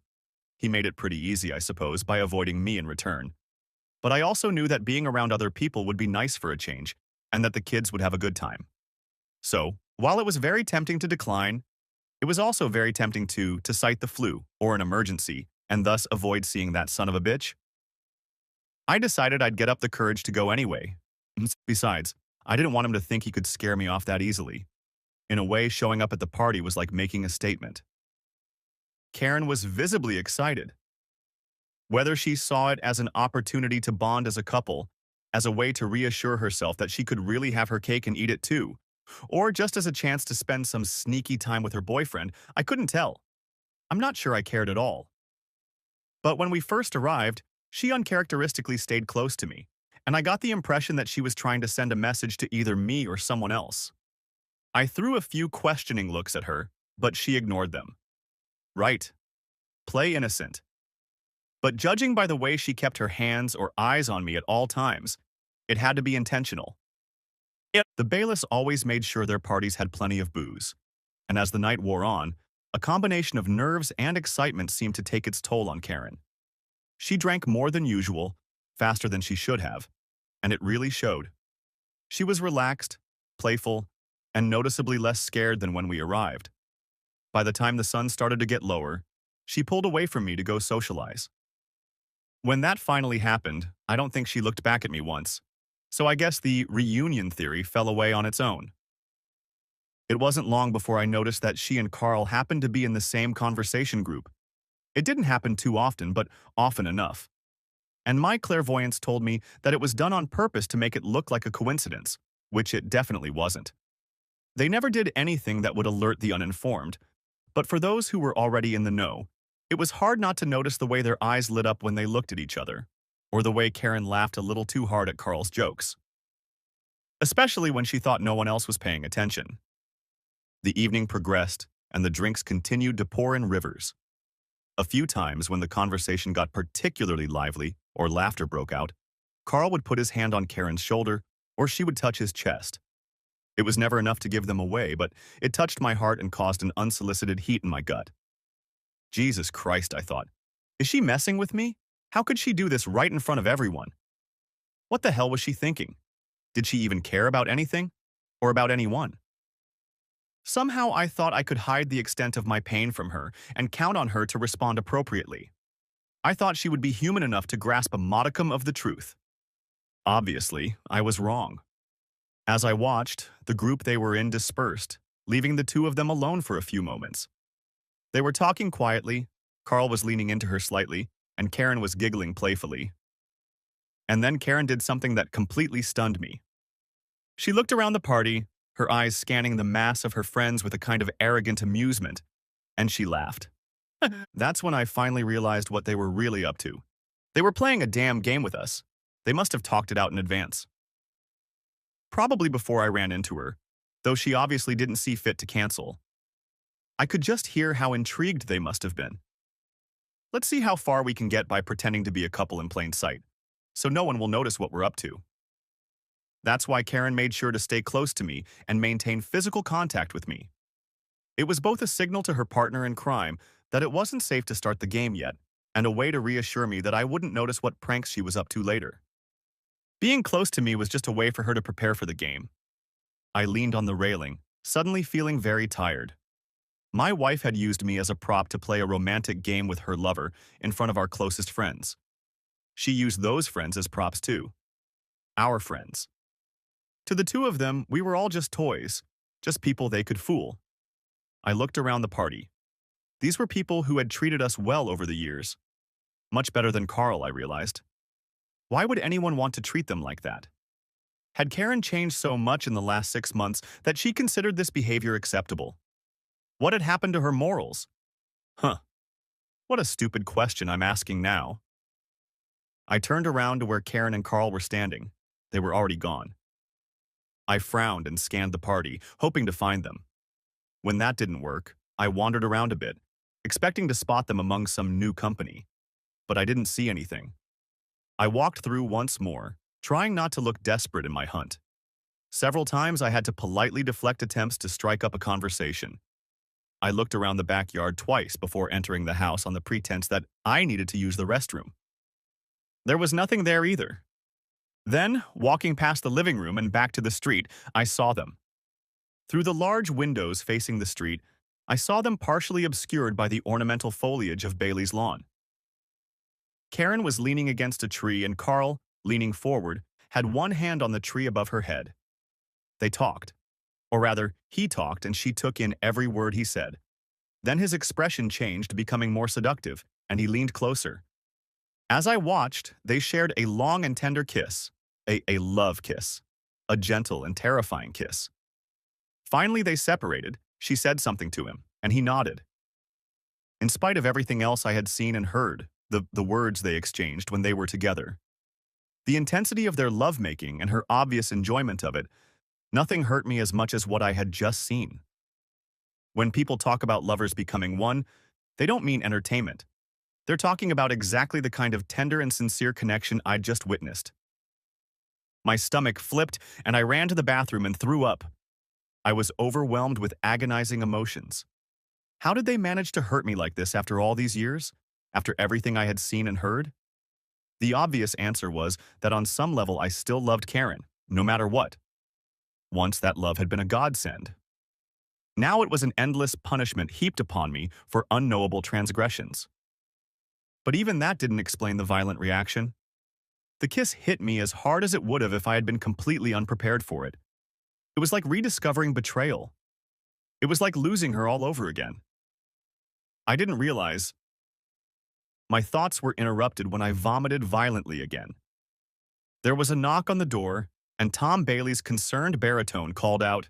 He made it pretty easy, I suppose, by avoiding me in return. But I also knew that being around other people would be nice for a change, and that the kids would have a good time. So, while it was very tempting to decline, it was also very tempting to cite the flu or an emergency and thus avoid seeing that son of a bitch. I decided I'd get up the courage to go anyway. Besides, I didn't want him to think he could scare me off that easily. In a way, showing up at the party was like making a statement. Karen was visibly excited. Whether she saw it as an opportunity to bond as a couple, as a way to reassure herself that she could really have her cake and eat it too, or just as a chance to spend some sneaky time with her boyfriend, I couldn't tell. I'm not sure I cared at all. But when we first arrived, she uncharacteristically stayed close to me, and I got the impression that she was trying to send a message to either me or someone else. I threw a few questioning looks at her, but she ignored them. Right. Play innocent. But judging by the way she kept her hands or eyes on me at all times, it had to be intentional. The Bailiffs always made sure their parties had plenty of booze, and as the night wore on, A combination of nerves and excitement seemed to take its toll on Karen. She drank more than usual, faster than she should have, and it really showed. She was relaxed, playful, and noticeably less scared than when we arrived. By the time the sun started to get lower, she pulled away from me to go socialize. When that finally happened, I don't think she looked back at me once, so I guess the reunion theory fell away on its own. It wasn't long before I noticed that she and Carl happened to be in the same conversation group. It didn't happen too often, but often enough. And my clairvoyance told me that it was done on purpose to make it look like a coincidence, which it definitely wasn't. They never did anything that would alert the uninformed, but for those who were already in the know, it was hard not to notice the way their eyes lit up when they looked at each other, or the way Karen laughed a little too hard at Carl's jokes. Especially when she thought no one else was paying attention. The evening progressed, and the drinks continued to pour in rivers. A few times when the conversation got particularly lively or laughter broke out, Carl would put his hand on Karen's shoulder or she would touch his chest. It was never enough to give them away, but it touched my heart and caused an unsolicited heat in my gut. Jesus Christ, I thought. Is she messing with me? How could she do this right in front of everyone? What the hell was she thinking? Did she even care about anything? Or about anyone? Somehow I thought I could hide the extent of my pain from her and count on her to respond appropriately. I thought she would be human enough to grasp a modicum of the truth. Obviously, I was wrong. As I watched, the group they were in dispersed, leaving the two of them alone for a few moments. They were talking quietly, Carl was leaning into her slightly, and Karen was giggling playfully. And then Karen did something that completely stunned me. She looked around the party, her eyes scanning the mass of her friends with a kind of arrogant amusement, and she laughed. That's when I finally realized what they were really up to. They were playing a damn game with us. They must have talked it out in advance. Probably before I ran into her, though she obviously didn't see fit to cancel. I could just hear how intrigued they must have been. Let's see how far we can get by pretending to be a couple in plain sight, so no one will notice what we're up to. That's why Karen made sure to stay close to me and maintain physical contact with me. It was both a signal to her partner in crime that it wasn't safe to start the game yet, and a way to reassure me that I wouldn't notice what pranks she was up to later. Being close to me was just a way for her to prepare for the game. I leaned on the railing, suddenly feeling very tired. My wife had used me as a prop to play a romantic game with her lover in front of our closest friends. She used those friends as props too. Our friends. To the two of them, we were all just toys, just people they could fool. I looked around the party. These were people who had treated us well over the years. Much better than Carl, I realized. Why would anyone want to treat them like that? Had Karen changed so much in the last 6 months that she considered this behavior acceptable? What had happened to her morals? What a stupid question I'm asking now. I turned around to where Karen and Carl were standing. They were already gone. I frowned and scanned the party, hoping to find them. When that didn't work, I wandered around a bit, expecting to spot them among some new company. But I didn't see anything. I walked through once more, trying not to look desperate in my hunt. Several times I had to politely deflect attempts to strike up a conversation. I looked around the backyard twice before entering the house on the pretense that I needed to use the restroom. There was nothing there either. Then, walking past the living room and back to the street, I saw them. Through the large windows facing the street, I saw them partially obscured by the ornamental foliage of Bailey's lawn. Karen was leaning against a tree and Carl, leaning forward, had one hand on the tree above her head. They talked. Or rather, he talked and she took in every word he said. Then his expression changed, becoming more seductive, and he leaned closer. As I watched, they shared a long and tender kiss, a love kiss, a gentle and terrifying kiss. Finally, they separated. She said something to him, and he nodded. In spite of everything else I had seen and heard, the words they exchanged when they were together, the intensity of their lovemaking and her obvious enjoyment of it, nothing hurt me as much as what I had just seen. When people talk about lovers becoming one, they don't mean entertainment. They're talking about exactly the kind of tender and sincere connection I'd just witnessed. My stomach flipped, and I ran to the bathroom and threw up. I was overwhelmed with agonizing emotions. How did they manage to hurt me like this after all these years? After everything I had seen and heard? The obvious answer was that on some level I still loved Karen, no matter what. Once that love had been a godsend. Now it was an endless punishment heaped upon me for unknowable transgressions. But even that didn't explain the violent reaction. The kiss hit me as hard as it would have if I had been completely unprepared for it. It was like rediscovering betrayal. It was like losing her all over again. I didn't realize. My thoughts were interrupted when I vomited violently again. There was a knock on the door, and Tom Bailey's concerned baritone called out,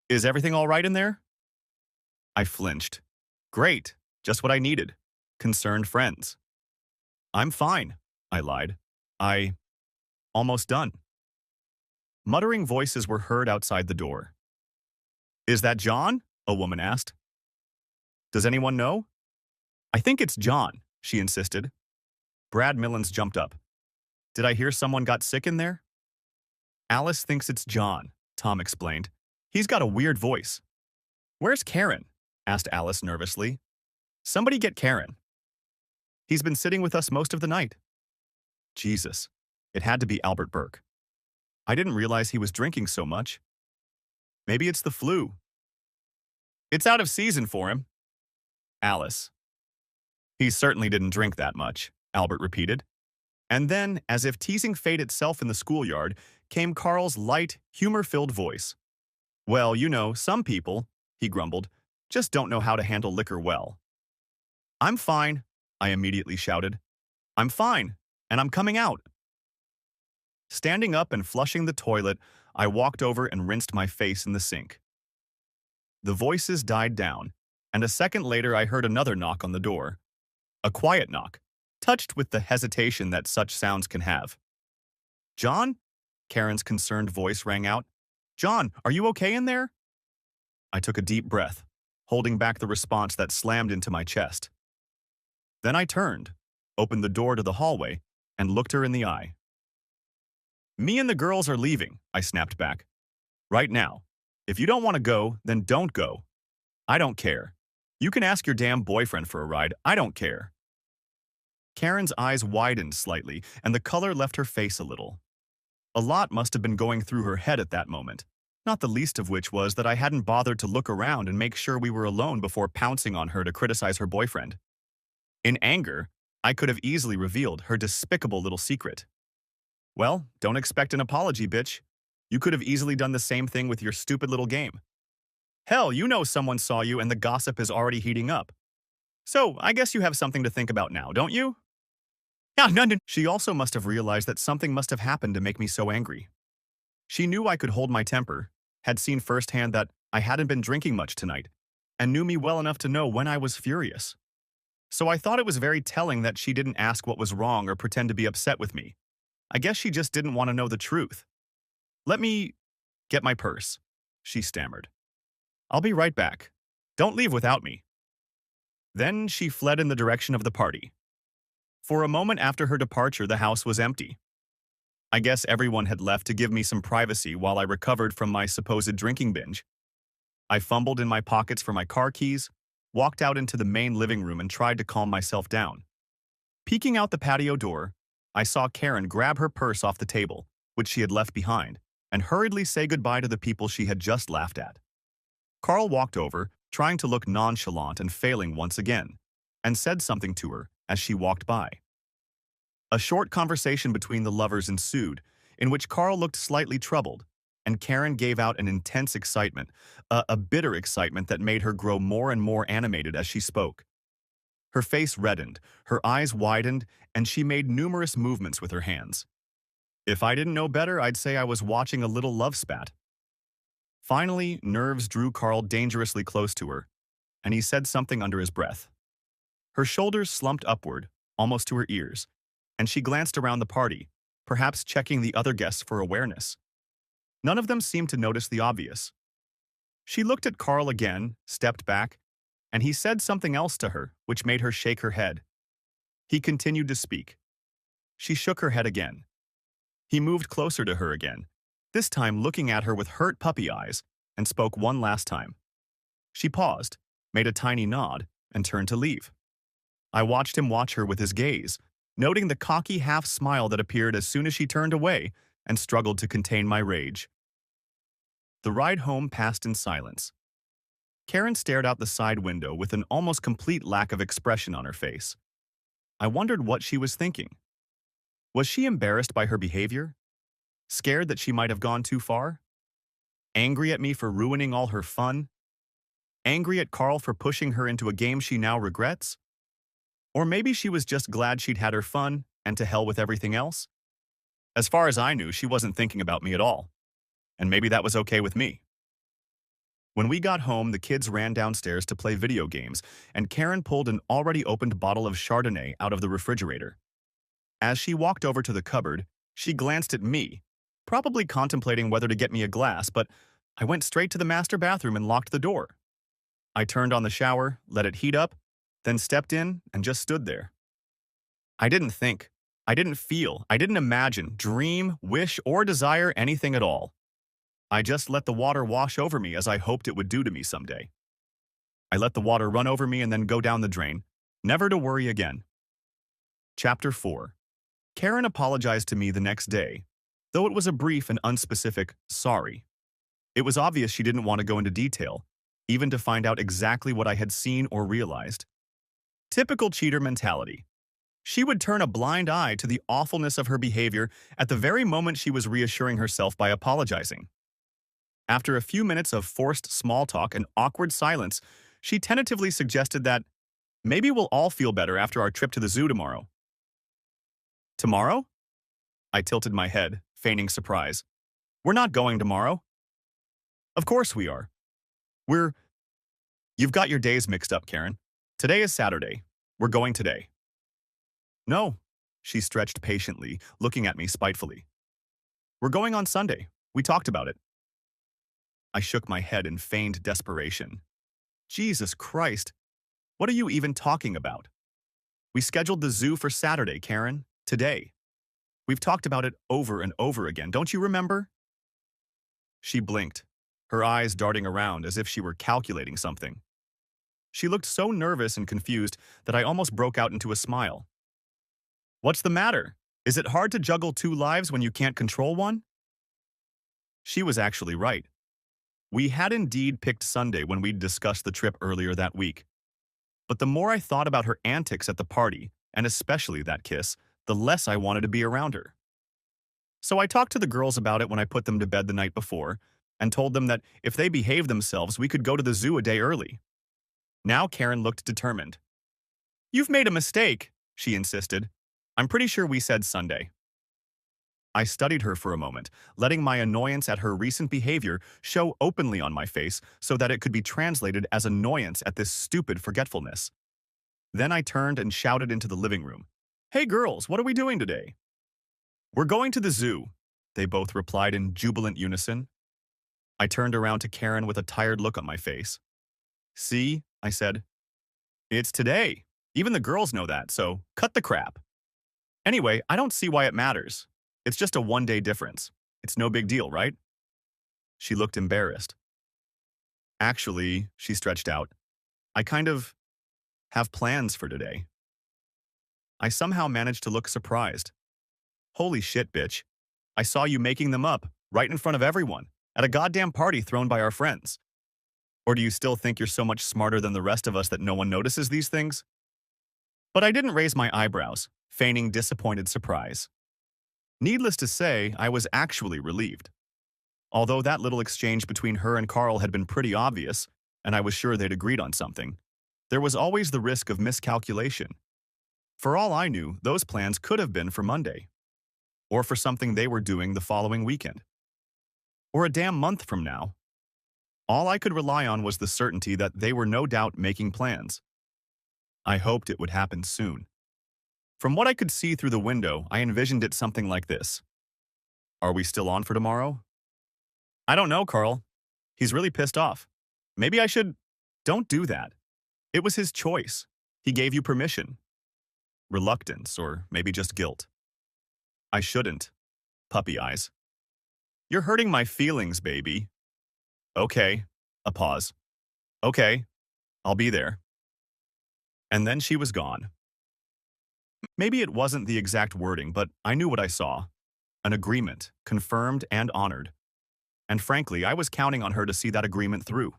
"Is everything all right in there?" I flinched. Great, just what I needed. Concerned friends. "I'm fine," I lied. Almost done." Muttering voices were heard outside the door. "Is that John?" a woman asked. "Does anyone know?" "I think it's John," she insisted. Brad Millens jumped up. "Did I hear someone got sick in there?" "Alice thinks it's John," Tom explained. "He's got a weird voice." "Where's Karen?" asked Alice nervously. "Somebody get Karen." "He's been sitting with us most of the night." Jesus, it had to be Albert Burke. I didn't realize he was drinking so much. Maybe it's the flu. "It's out of season for him." Alice. "He certainly didn't drink that much," Albert repeated. And then, as if teasing fate itself in the schoolyard, came Carl's light, humor-filled voice. "Well, you know, some people," he grumbled, "just don't know how to handle liquor well." "I'm fine," I immediately shouted. "I'm fine, and I'm coming out." Standing up and flushing the toilet, I walked over and rinsed my face in the sink. The voices died down, and a second later I heard another knock on the door. A quiet knock, touched with the hesitation that such sounds can have. "John?" Karen's concerned voice rang out. "John, are you okay in there?" I took a deep breath, holding back the response that slammed into my chest. Then I turned, opened the door to the hallway, and looked her in the eye. "Me and the girls are leaving," I snapped back. "Right now. If you don't want to go, then don't go. I don't care. You can ask your damn boyfriend for a ride. I don't care." Karen's eyes widened slightly, and the color left her face a little. A lot must have been going through her head at that moment, not the least of which was that I hadn't bothered to look around and make sure we were alone before pouncing on her to criticize her boyfriend. In anger, I could have easily revealed her despicable little secret. "Well, don't expect an apology, bitch. You could have easily done the same thing with your stupid little game. Hell, you know someone saw you and the gossip is already heating up. So, I guess you have something to think about now, don't you?" Yeah, none. She also must have realized that something must have happened to make me so angry. She knew I could hold my temper, had seen firsthand that I hadn't been drinking much tonight, and knew me well enough to know when I was furious. So I thought it was very telling that she didn't ask what was wrong or pretend to be upset with me. I guess she just didn't want to know the truth. "Let me get my purse," she stammered. "I'll be right back. Don't leave without me." Then she fled in the direction of the party. For a moment after her departure, the house was empty. I guess everyone had left to give me some privacy while I recovered from my supposed drinking binge. I fumbled in my pockets for my car keys, walked out into the main living room and tried to calm myself down. Peeking out the patio door, I saw Karen grab her purse off the table, which she had left behind, and hurriedly say goodbye to the people she had just laughed at. Carl walked over, trying to look nonchalant and failing once again, and said something to her as she walked by. A short conversation between the lovers ensued, in which Carl looked slightly troubled, and Karen gave out an intense excitement, a bitter excitement that made her grow more and more animated as she spoke. Her face reddened, her eyes widened, and she made numerous movements with her hands. If I didn't know better, I'd say I was watching a little love spat. Finally, nerves drew Carl dangerously close to her, and he said something under his breath. Her shoulders slumped upward, almost to her ears, and she glanced around the party, perhaps checking the other guests for awareness. None of them seemed to notice the obvious. She looked at Carl again, stepped back, and he said something else to her, which made her shake her head. He continued to speak. She shook her head again. He moved closer to her again, this time looking at her with hurt puppy eyes, and spoke one last time. She paused, made a tiny nod, and turned to leave. I watched him watch her with his gaze, noting the cocky half-smile that appeared as soon as she turned away, and struggled to contain my rage. The ride home passed in silence. Karen stared out the side window with an almost complete lack of expression on her face. I wondered what she was thinking. Was she embarrassed by her behavior? Scared that she might have gone too far? Angry at me for ruining all her fun? Angry at Carl for pushing her into a game she now regrets? Or maybe she was just glad she'd had her fun and to hell with everything else? As far as I knew, she wasn't thinking about me at all. And maybe that was okay with me. When we got home, the kids ran downstairs to play video games, and Karen pulled an already opened bottle of Chardonnay out of the refrigerator. As she walked over to the cupboard, she glanced at me, probably contemplating whether to get me a glass, but I went straight to the master bathroom and locked the door. I turned on the shower, let it heat up, then stepped in and just stood there. I didn't think, I didn't feel, I didn't imagine, dream, wish, or desire anything at all. I just let the water wash over me as I hoped it would do to me someday. I let the water run over me and then go down the drain, never to worry again. Chapter 4. Karen apologized to me the next day, though it was a brief and unspecific sorry. It was obvious she didn't want to go into detail, even to find out exactly what I had seen or realized. Typical cheater mentality. She would turn a blind eye to the awfulness of her behavior at the very moment she was reassuring herself by apologizing. After a few minutes of forced small talk and awkward silence, she tentatively suggested that maybe we'll all feel better after our trip to the zoo tomorrow. Tomorrow? I tilted my head, feigning surprise. We're not going tomorrow. Of course we are. You've got your days mixed up, Karen. Today is Saturday. We're going today. No, she stretched patiently, looking at me spitefully. We're going on Sunday. We talked about it. I shook my head in feigned desperation. Jesus Christ, what are you even talking about? We scheduled the zoo for Saturday, Karen, today. We've talked about it over and over again, don't you remember? She blinked, her eyes darting around as if she were calculating something. She looked so nervous and confused that I almost broke out into a smile. What's the matter? Is it hard to juggle two lives when you can't control one? She was actually right. We had indeed picked Sunday when we'd discussed the trip earlier that week. But the more I thought about her antics at the party, and especially that kiss, the less I wanted to be around her. So I talked to the girls about it when I put them to bed the night before, and told them that if they behaved themselves, we could go to the zoo a day early. Now Karen looked determined. You've made a mistake, she insisted. I'm pretty sure we said Sunday. I studied her for a moment, letting my annoyance at her recent behavior show openly on my face so that it could be translated as annoyance at this stupid forgetfulness. Then I turned and shouted into the living room. Hey girls, what are we doing today? We're going to the zoo, they both replied in jubilant unison. I turned around to Karen with a tired look on my face. See, I said. It's today. Even the girls know that, so cut the crap. Anyway, I don't see why it matters. It's just a one-day difference. It's no big deal, right? She looked embarrassed. Actually, she stretched out, I kind of have plans for today. I somehow managed to look surprised. Holy shit, bitch. I saw you making them up, right in front of everyone, at a goddamn party thrown by our friends. Or do you still think you're so much smarter than the rest of us that no one notices these things? But I didn't raise my eyebrows, feigning disappointed surprise. Needless to say, I was actually relieved. Although that little exchange between her and Carl had been pretty obvious, and I was sure they'd agreed on something, there was always the risk of miscalculation. For all I knew, those plans could have been for Monday, or for something they were doing the following weekend, or a damn month from now. All I could rely on was the certainty that they were no doubt making plans. I hoped it would happen soon. From what I could see through the window, I envisioned it something like this. Are we still on for tomorrow? I don't know, Carl. He's really pissed off. Maybe I should... Don't do that. It was his choice. He gave you permission. Reluctance, or maybe just guilt. I shouldn't. Puppy eyes. You're hurting my feelings, baby. Okay. A pause. Okay. I'll be there. And then she was gone. Maybe it wasn't the exact wording, but I knew what I saw. An agreement, confirmed and honored. And frankly, I was counting on her to see that agreement through.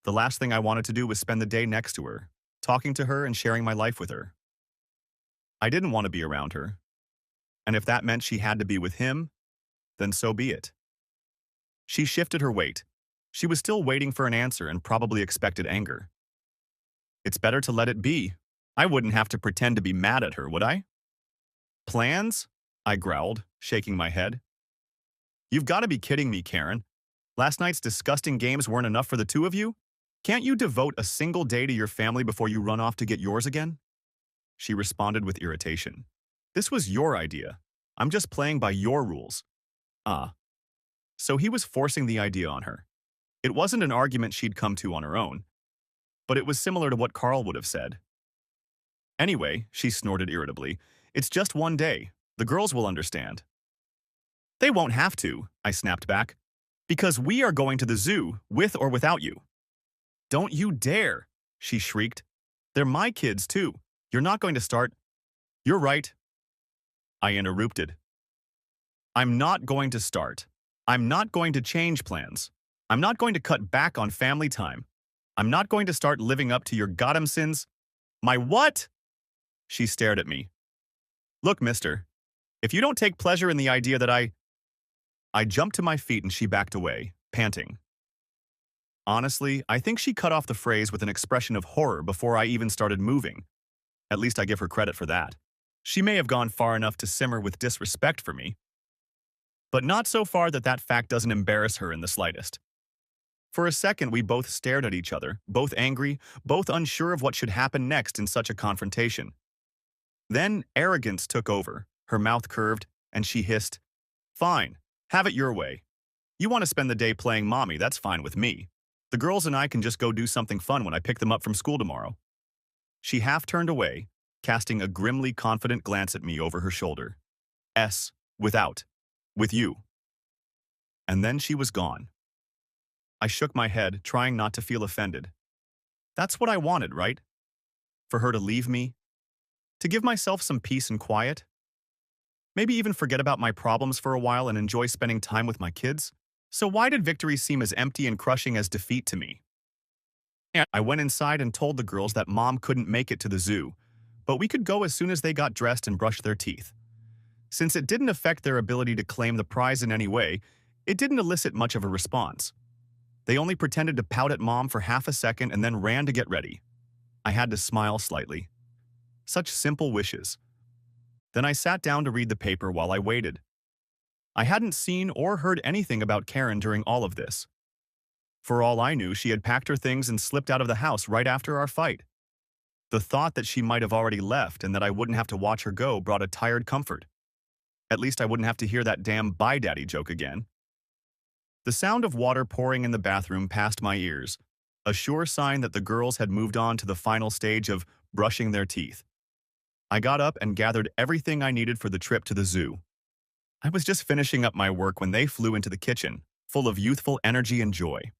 The last thing I wanted to do was spend the day next to her, talking to her and sharing my life with her. I didn't want to be around her. And if that meant she had to be with him, then so be it. She shifted her weight. She was still waiting for an answer and probably expected anger. It's better to let it be. I wouldn't have to pretend to be mad at her, would I? Plans? I growled, shaking my head. You've got to be kidding me, Karen. Last night's disgusting games weren't enough for the two of you? Can't you devote a single day to your family before you run off to get yours again? She responded with irritation. This was your idea. I'm just playing by your rules. Ah. So he was forcing the idea on her. It wasn't an argument she'd come to on her own, but it was similar to what Carl would have said. Anyway, she snorted irritably, it's just one day. The girls will understand. They won't have to, I snapped back, because we are going to the zoo, with or without you. Don't you dare, she shrieked. They're my kids, too. You're not going to start. You're right. I interrupted. I'm not going to start. I'm not going to change plans. I'm not going to cut back on family time. I'm not going to start living up to your goddamn sins. My what? She stared at me. Look, mister, if you don't take pleasure in the idea that I jumped to my feet and she backed away, panting. Honestly, I think she cut off the phrase with an expression of horror before I even started moving. At least I give her credit for that. She may have gone far enough to simmer with disrespect for me, but not so far that that fact doesn't embarrass her in the slightest. For a second, we both stared at each other, both angry, both unsure of what should happen next in such a confrontation. Then arrogance took over, her mouth curved, and she hissed, Fine, have it your way. You want to spend the day playing mommy, that's fine with me. The girls and I can just go do something fun when I pick them up from school tomorrow. She half turned away, casting a grimly confident glance at me over her shoulder. Without. With you. And then she was gone. I shook my head, trying not to feel offended. That's what I wanted, right? For her to leave me? To give myself some peace and quiet? Maybe even forget about my problems for a while and enjoy spending time with my kids? So why did victory seem as empty and crushing as defeat to me? I went inside and told the girls that Mom couldn't make it to the zoo, but we could go as soon as they got dressed and brushed their teeth. Since it didn't affect their ability to claim the prize in any way, it didn't elicit much of a response. They only pretended to pout at Mom for half a second and then ran to get ready. I had to smile slightly. Such simple wishes. Then I sat down to read the paper while I waited. I hadn't seen or heard anything about Karen during all of this. For all I knew, she had packed her things and slipped out of the house right after our fight. The thought that she might have already left and that I wouldn't have to watch her go brought a tired comfort. At least I wouldn't have to hear that damn bye daddy joke again. The sound of water pouring in the bathroom passed my ears, a sure sign that the girls had moved on to the final stage of brushing their teeth. I got up and gathered everything I needed for the trip to the zoo. I was just finishing up my work when they flew into the kitchen, full of youthful energy and joy.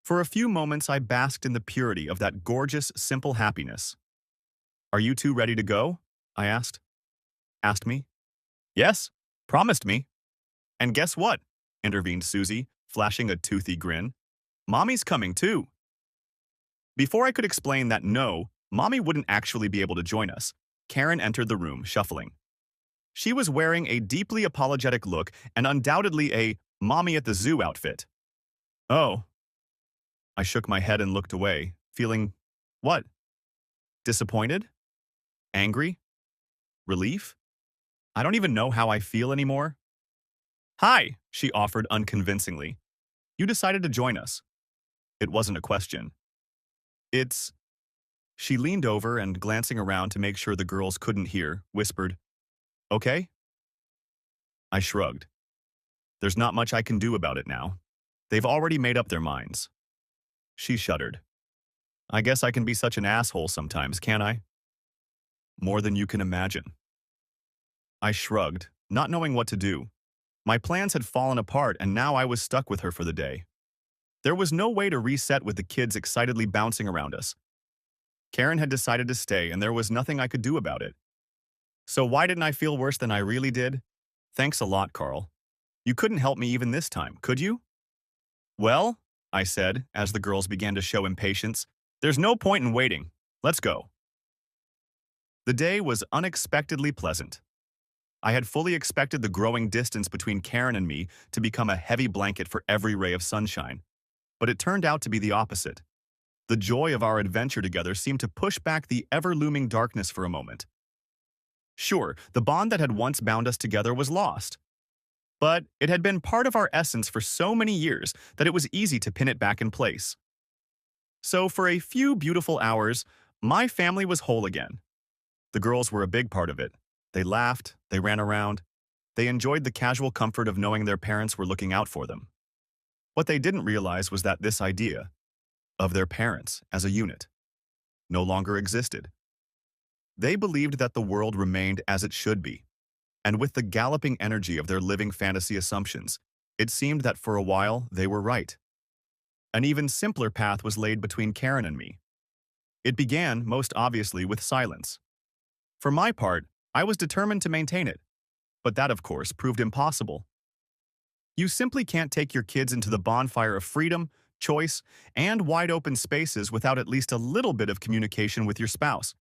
For a few moments, I basked in the purity of that gorgeous, simple happiness. Are you two ready to go? I asked. Asked me? Yes, promised me. And guess what? Intervened Susie, flashing a toothy grin. Mommy's coming too. Before I could explain that no, Mommy wouldn't actually be able to join us, Karen entered the room, shuffling. She was wearing a deeply apologetic look and undoubtedly a mommy at the zoo outfit. Oh. I shook my head and looked away, feeling, what? Disappointed? Angry? Relief? I don't even know how I feel anymore. Hi, she offered unconvincingly. You decided to join us. It wasn't a question. It's... She leaned over and, glancing around to make sure the girls couldn't hear, whispered, Okay? I shrugged. There's not much I can do about it now. They've already made up their minds. She shuddered. I guess I can be such an asshole sometimes, can't I? More than you can imagine. I shrugged, not knowing what to do. My plans had fallen apart and now I was stuck with her for the day. There was no way to reset with the kids excitedly bouncing around us. Karen had decided to stay, and there was nothing I could do about it. So why didn't I feel worse than I really did? Thanks a lot, Carl. You couldn't help me even this time, could you? Well, I said, as the girls began to show impatience, there's no point in waiting. Let's go. The day was unexpectedly pleasant. I had fully expected the growing distance between Karen and me to become a heavy blanket for every ray of sunshine, but it turned out to be the opposite. The joy of our adventure together seemed to push back the ever-looming darkness for a moment. Sure, the bond that had once bound us together was lost, but it had been part of our essence for so many years that it was easy to pin it back in place. So for a few beautiful hours, my family was whole again. The girls were a big part of it. They laughed, they ran around, they enjoyed the casual comfort of knowing their parents were looking out for them. What they didn't realize was that this idea of their parents as a unit no longer existed. They believed that the world remained as it should be, and with the galloping energy of their living fantasy assumptions, it seemed that for a while they were right. An even simpler path was laid between Karen and me. It began, most obviously, with silence. For my part, I was determined to maintain it, but that, of course, proved impossible. You simply can't take your kids into the bonfire of freedom, choice, and wide-open spaces without at least a little bit of communication with your spouse.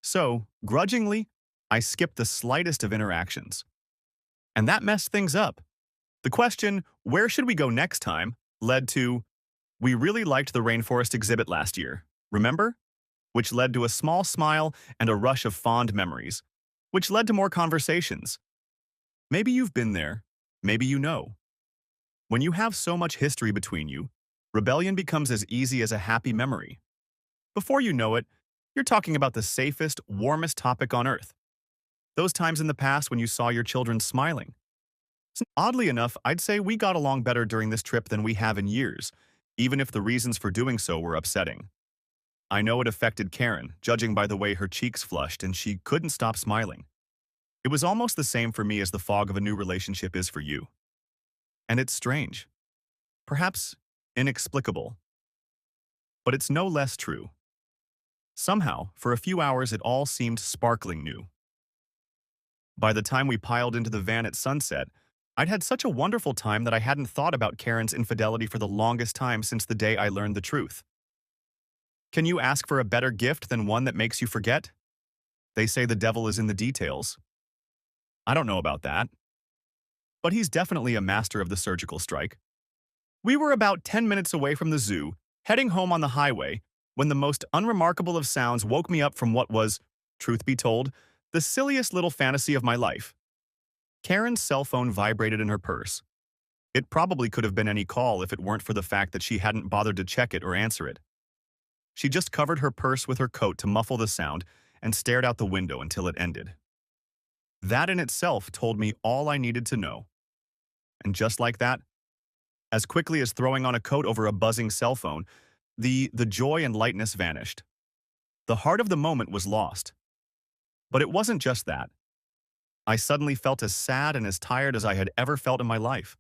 So, grudgingly, I skipped the slightest of interactions. And that messed things up. The question, where should we go next time, led to, we really liked the rainforest exhibit last year, remember? Which led to a small smile and a rush of fond memories, which led to more conversations. Maybe you've been there, maybe you know. When you have so much history between you, rebellion becomes as easy as a happy memory. Before you know it, you're talking about the safest, warmest topic on earth. Those times in the past when you saw your children smiling. Oddly enough, I'd say we got along better during this trip than we have in years, even if the reasons for doing so were upsetting. I know it affected Karen, judging by the way her cheeks flushed and she couldn't stop smiling. It was almost the same for me as the fog of a new relationship is for you. And it's strange. Perhaps inexplicable. But it's no less true. Somehow, for a few hours it all seemed sparkling new. By the time we piled into the van at sunset, I'd had such a wonderful time that I hadn't thought about Karen's infidelity for the longest time since the day I learned the truth. Can you ask for a better gift than one that makes you forget? They say the devil is in the details. I don't know about that. But he's definitely a master of the surgical strike. We were about 10 minutes away from the zoo, heading home on the highway, when the most unremarkable of sounds woke me up from what was, truth be told, the silliest little fantasy of my life. Karen's cell phone vibrated in her purse. It probably could have been any call if it weren't for the fact that she hadn't bothered to check it or answer it. She just covered her purse with her coat to muffle the sound and stared out the window until it ended. That in itself told me all I needed to know. And just like that, as quickly as throwing on a coat over a buzzing cell phone, the joy and lightness vanished. The heart of the moment was lost. But it wasn't just that. I suddenly felt as sad and as tired as I had ever felt in my life.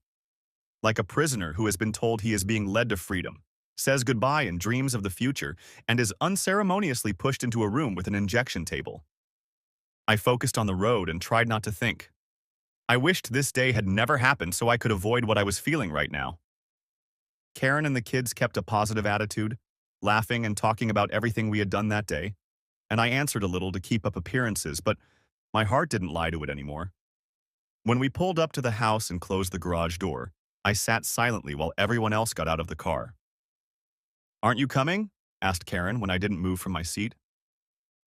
Like a prisoner who has been told he is being led to freedom, says goodbye and dreams of the future, and is unceremoniously pushed into a room with an injection table. I focused on the road and tried not to think. I wished this day had never happened so I could avoid what I was feeling right now. Karen and the kids kept a positive attitude, laughing and talking about everything we had done that day, and I answered a little to keep up appearances, but my heart didn't lie to it anymore. When we pulled up to the house and closed the garage door, I sat silently while everyone else got out of the car. "Aren't you coming?" asked Karen when I didn't move from my seat.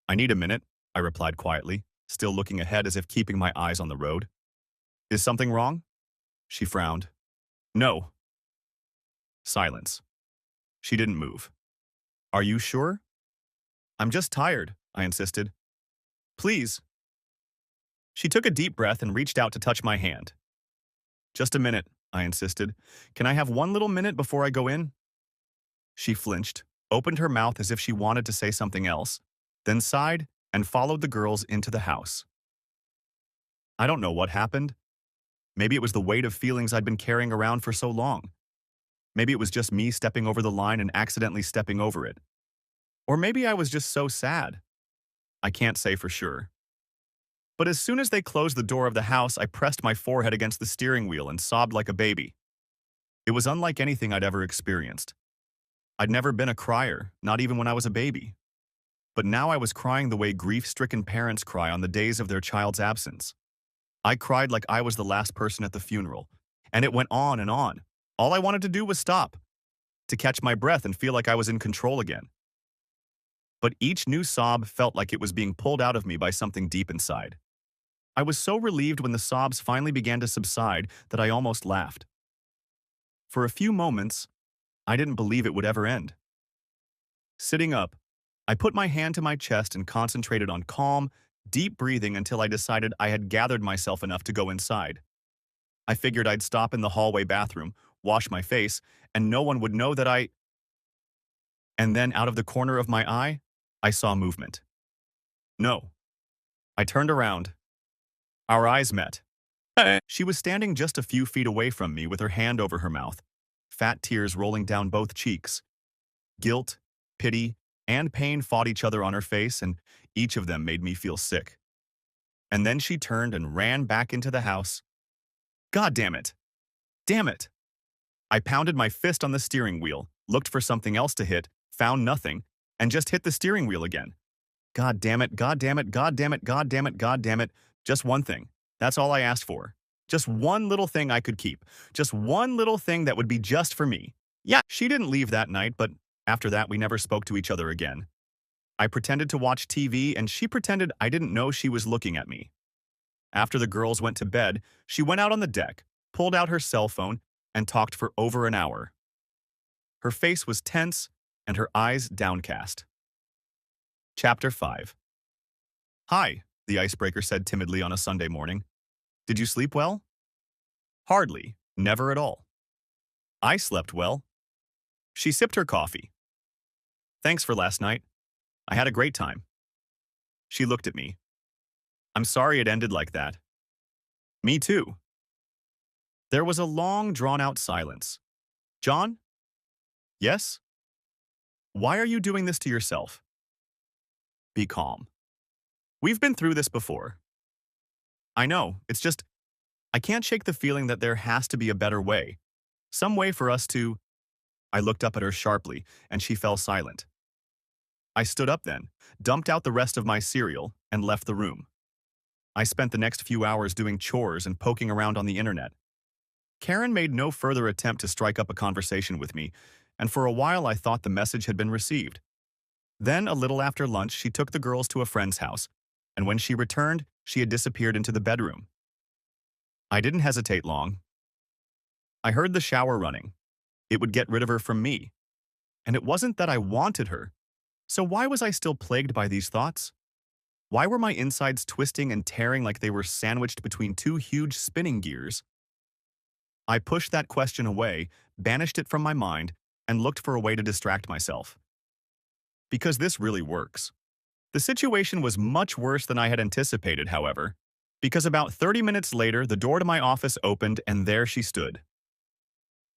"I need a minute," I replied quietly, still looking ahead as if keeping my eyes on the road. "Is something wrong?" She frowned. "No." Silence. She didn't move. "Are you sure?" "I'm just tired," I insisted. "Please." She took a deep breath and reached out to touch my hand. "Just a minute," I insisted. "Can I have one little minute before I go in?" She flinched, opened her mouth as if she wanted to say something else, then sighed and followed the girls into the house. I don't know what happened. Maybe it was the weight of feelings I'd been carrying around for so long. Maybe it was just me stepping over the line and accidentally stepping over it. Or maybe I was just so sad. I can't say for sure. But as soon as they closed the door of the house, I pressed my forehead against the steering wheel and sobbed like a baby. It was unlike anything I'd ever experienced. I'd never been a crier, not even when I was a baby. But now I was crying the way grief-stricken parents cry on the days of their child's absence. I cried like I was the last person at the funeral, and it went on and on. All I wanted to do was stop, to catch my breath and feel like I was in control again. But each new sob felt like it was being pulled out of me by something deep inside. I was so relieved when the sobs finally began to subside that I almost laughed. For a few moments, I didn't believe it would ever end. Sitting up, I put my hand to my chest and concentrated on calm, deep breathing until I decided I had gathered myself enough to go inside. I figured I'd stop in the hallway bathroom, wash my face, and no one would know that I... And then out of the corner of my eye, I saw movement. No. I turned around. Our eyes met. She was standing just a few feet away from me with her hand over her mouth, fat tears rolling down both cheeks. Guilt, pity, and pain fought each other on her face, and each of them made me feel sick. And then she turned and ran back into the house. God damn it! Damn it! I pounded my fist on the steering wheel, looked for something else to hit, found nothing, and just hit the steering wheel again. God damn it, God damn it, God damn it, God damn it, God damn it. Just one thing. That's all I asked for. Just one little thing I could keep. Just one little thing that would be just for me. Yeah, she didn't leave that night, but after that we never spoke to each other again. I pretended to watch TV and she pretended I didn't know she was looking at me. After the girls went to bed, she went out on the deck, pulled out her cell phone, and talked for over an hour. Her face was tense and her eyes downcast. Chapter 5. Hi, the icebreaker said timidly on a Sunday morning. Did you sleep well? Hardly, never at all. I slept well. She sipped her coffee. Thanks for last night. I had a great time. She looked at me. I'm sorry it ended like that. Me too. There was a long, drawn-out silence. John? Yes? Why are you doing this to yourself? Be calm. We've been through this before. I know, it's just, I can't shake the feeling that there has to be a better way. Some way for us to... I looked up at her sharply, and she fell silent. I stood up then, dumped out the rest of my cereal, and left the room. I spent the next few hours doing chores and poking around on the internet. Karen made no further attempt to strike up a conversation with me, and for a while I thought the message had been received. Then, a little after lunch, she took the girls to a friend's house, and when she returned, she had disappeared into the bedroom. I didn't hesitate long. I heard the shower running. It would get rid of her from me. And it wasn't that I wanted her. So why was I still plagued by these thoughts? Why were my insides twisting and tearing like they were sandwiched between two huge spinning gears? I pushed that question away, banished it from my mind, and looked for a way to distract myself. Because this really works. The situation was much worse than I had anticipated, however, because about 30 minutes later, the door to my office opened and there she stood.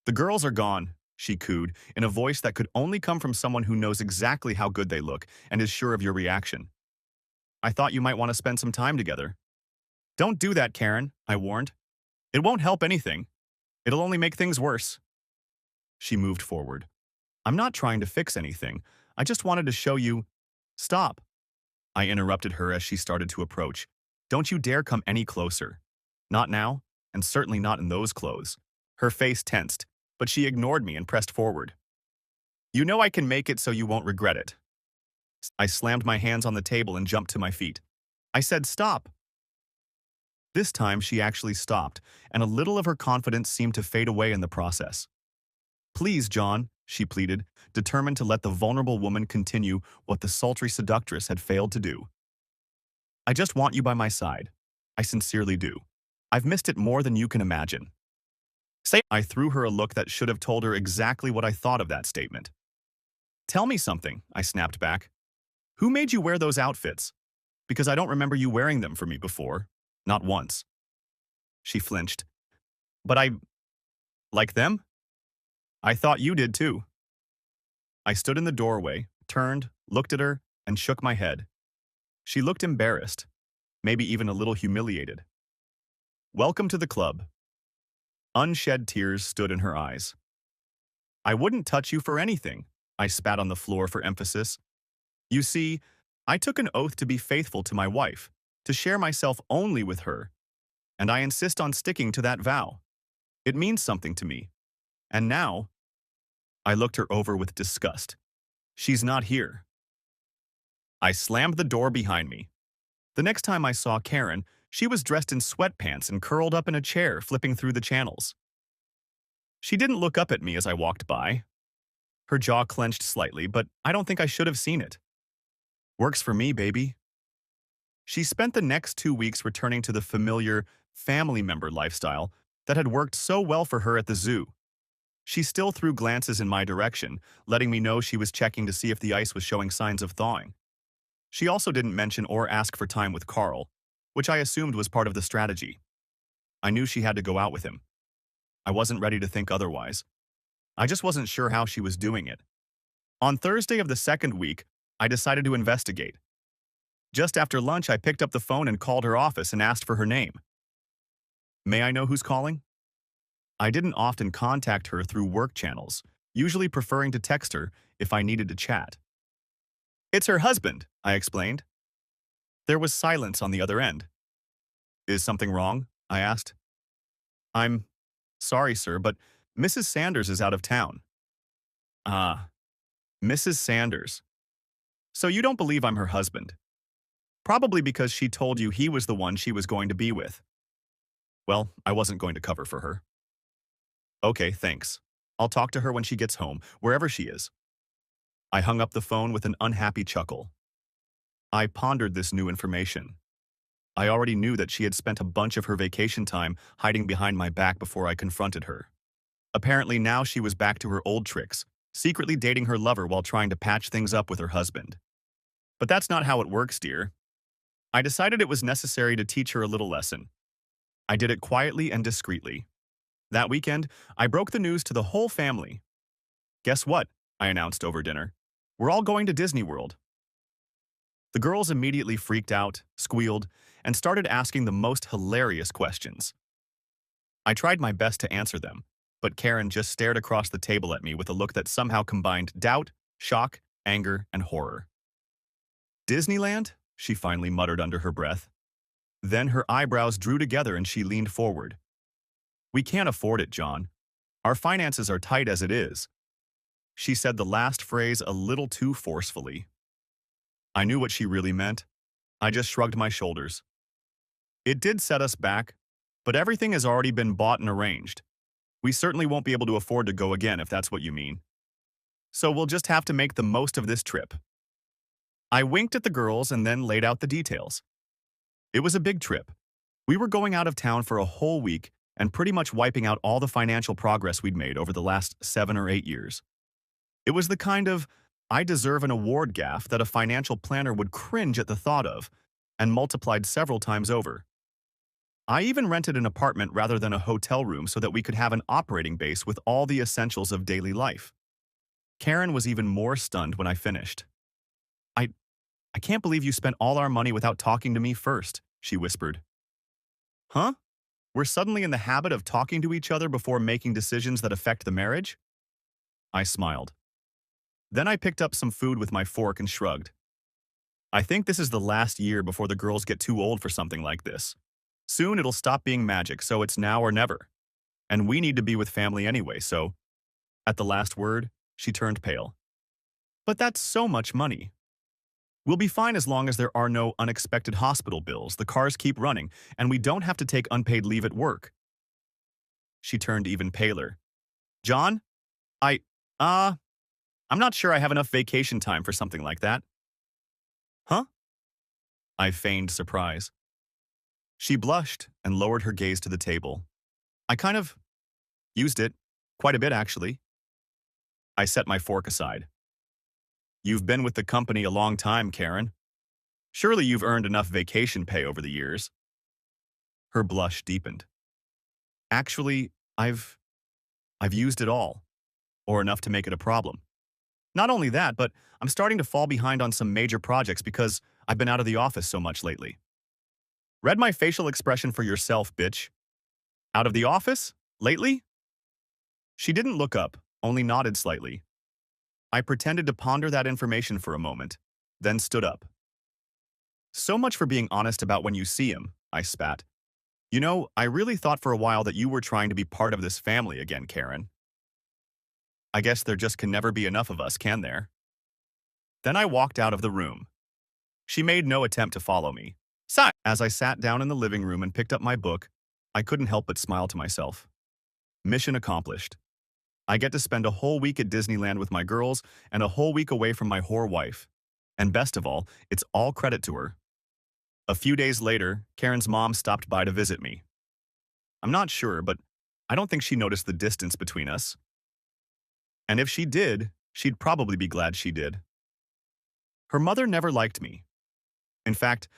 The girls are gone, she cooed, in a voice that could only come from someone who knows exactly how good they look and is sure of your reaction. I thought you might want to spend some time together. Don't do that, Karen, I warned. It won't help anything. It'll only make things worse. She moved forward. I'm not trying to fix anything. I just wanted to show you... Stop. I interrupted her as she started to approach. Don't you dare come any closer. Not now, and certainly not in those clothes. Her face tensed, but she ignored me and pressed forward. You know I can make it so you won't regret it. I slammed my hands on the table and jumped to my feet. I said stop. This time she actually stopped, and a little of her confidence seemed to fade away in the process. Please, John, she pleaded, determined to let the vulnerable woman continue what the sultry seductress had failed to do. I just want you by my side. I sincerely do. I've missed it more than you can imagine. I threw her a look that should have told her exactly what I thought of that statement. Tell me something, I snapped back. Who made you wear those outfits? Because I don't remember you wearing them for me before. Not once. She flinched. But I... like them? I thought you did too. I stood in the doorway, turned, looked at her, and shook my head. She looked embarrassed, maybe even a little humiliated. Welcome to the club. Unshed tears stood in her eyes. I wouldn't touch you for anything, I spat on the floor for emphasis. You see, I took an oath to be faithful to my wife, to share myself only with her, and I insist on sticking to that vow. It means something to me. And now, I looked her over with disgust. She's not here. I slammed the door behind me. The next time I saw Karen, she was dressed in sweatpants and curled up in a chair, flipping through the channels. She didn't look up at me as I walked by. Her jaw clenched slightly, but I don't think I should have seen it. Works for me, baby. She spent the next 2 weeks returning to the familiar family member lifestyle that had worked so well for her at the zoo. She still threw glances in my direction, letting me know she was checking to see if the ice was showing signs of thawing. She also didn't mention or ask for time with Carl, which I assumed was part of the strategy. I knew she had to go out with him. I wasn't ready to think otherwise. I just wasn't sure how she was doing it. On Thursday of the second week, I decided to investigate. Just after lunch, I picked up the phone and called her office and asked for her name. May I know who's calling? I didn't often contact her through work channels, usually preferring to text her if I needed to chat. It's her husband, I explained. There was silence on the other end. Is something wrong? I asked. I'm sorry, sir, but Mrs. Sanders is out of town. Ah, Mrs. Sanders. So you don't believe I'm her husband? Probably because she told you he was the one she was going to be with. Well, I wasn't going to cover for her. Okay, thanks. I'll talk to her when she gets home, wherever she is. I hung up the phone with an unhappy chuckle. I pondered this new information. I already knew that she had spent a bunch of her vacation time hiding behind my back before I confronted her. Apparently now she was back to her old tricks, secretly dating her lover while trying to patch things up with her husband. But that's not how it works, dear. I decided it was necessary to teach her a little lesson. I did it quietly and discreetly. That weekend, I broke the news to the whole family. Guess what? I announced over dinner. We're all going to Disney World. The girls immediately freaked out, squealed, and started asking the most hilarious questions. I tried my best to answer them, but Karen just stared across the table at me with a look that somehow combined doubt, shock, anger, and horror. Disneyland? She finally muttered under her breath. Then her eyebrows drew together and she leaned forward. We can't afford it, John. Our finances are tight as it is. She said the last phrase a little too forcefully. I knew what she really meant. I just shrugged my shoulders. It did set us back, but everything has already been bought and arranged. We certainly won't be able to afford to go again if that's what you mean. So we'll just have to make the most of this trip. I winked at the girls and then laid out the details. It was a big trip. We were going out of town for a whole week and pretty much wiping out all the financial progress we'd made over the last 7 or 8 years. It was the kind of I deserve an award gaffe that a financial planner would cringe at the thought of, and multiplied several times over. I even rented an apartment rather than a hotel room so that we could have an operating base with all the essentials of daily life. Karen was even more stunned when I finished. I can't believe you spent all our money without talking to me first, she whispered. Huh? We're suddenly in the habit of talking to each other before making decisions that affect the marriage? I smiled. Then I picked up some food with my fork and shrugged. I think this is the last year before the girls get too old for something like this. Soon it'll stop being magic, so it's now or never. And we need to be with family anyway, so... At the last word, she turned pale. But that's so much money. We'll be fine as long as there are no unexpected hospital bills, the cars keep running, and we don't have to take unpaid leave at work. She turned even paler. John? I'm not sure I have enough vacation time for something like that. Huh? I feigned surprise. She blushed and lowered her gaze to the table. I kind of used it, quite a bit actually. I set my fork aside. You've been with the company a long time, Karen. Surely you've earned enough vacation pay over the years. Her blush deepened. Actually, I've used it all. or enough to make it a problem. Not only that, but I'm starting to fall behind on some major projects because I've been out of the office so much lately. Read my facial expression for yourself, bitch. Out of the office? Lately? She didn't look up, only nodded slightly. I pretended to ponder that information for a moment, then stood up. So much for being honest about when you see him, I spat. You know, I really thought for a while that you were trying to be part of this family again, Karen. I guess there just can never be enough of us, can there? Then I walked out of the room. She made no attempt to follow me. Sigh. As I sat down in the living room and picked up my book, I couldn't help but smile to myself. Mission accomplished. I get to spend a whole week at Disneyland with my girls and a whole week away from my whore wife. And best of all, it's all credit to her. A few days later, Karen's mom stopped by to visit me. I'm not sure, but I don't think she noticed the distance between us. And if she did, she'd probably be glad she did. Her mother never liked me. In fact,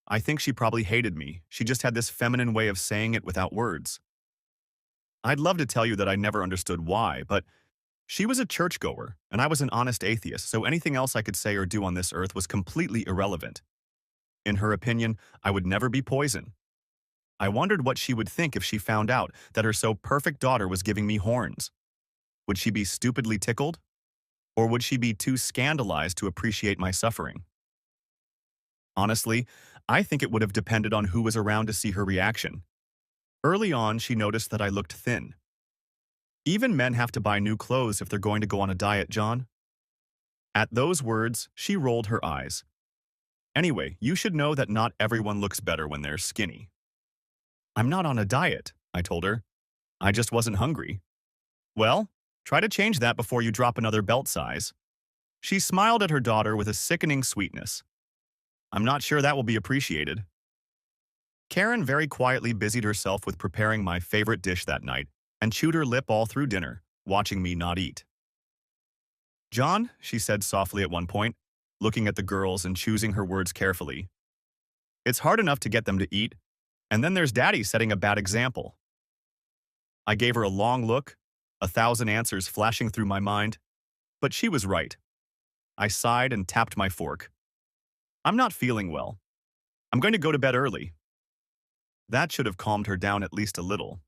I think she probably hated me. She just had this feminine way of saying it without words. I'd love to tell you that I never understood why, but she was a churchgoer, and I was an honest atheist, so anything else I could say or do on this earth was completely irrelevant. In her opinion, I would never be poison. I wondered what she would think if she found out that her so perfect daughter was giving me horns. Would she be stupidly tickled? Or would she be too scandalized to appreciate my suffering? Honestly, I think it would have depended on who was around to see her reaction. Early on, she noticed that I looked thin. Even men have to buy new clothes if they're going to go on a diet, John. At those words, she rolled her eyes. Anyway, you should know that not everyone looks better when they're skinny. I'm not on a diet, I told her. I just wasn't hungry. Well, try to change that before you drop another belt size. She smiled at her daughter with a sickening sweetness. I'm not sure that will be appreciated. Karen very quietly busied herself with preparing my favorite dish that night and chewed her lip all through dinner, watching me not eat. John, she said softly at one point, looking at the girls and choosing her words carefully. It's hard enough to get them to eat, and then there's Daddy setting a bad example. I gave her a long look, 1,000 answers flashing through my mind, but she was right. I sighed and tapped my fork. I'm not feeling well. I'm going to go to bed early. That should have calmed her down at least a little.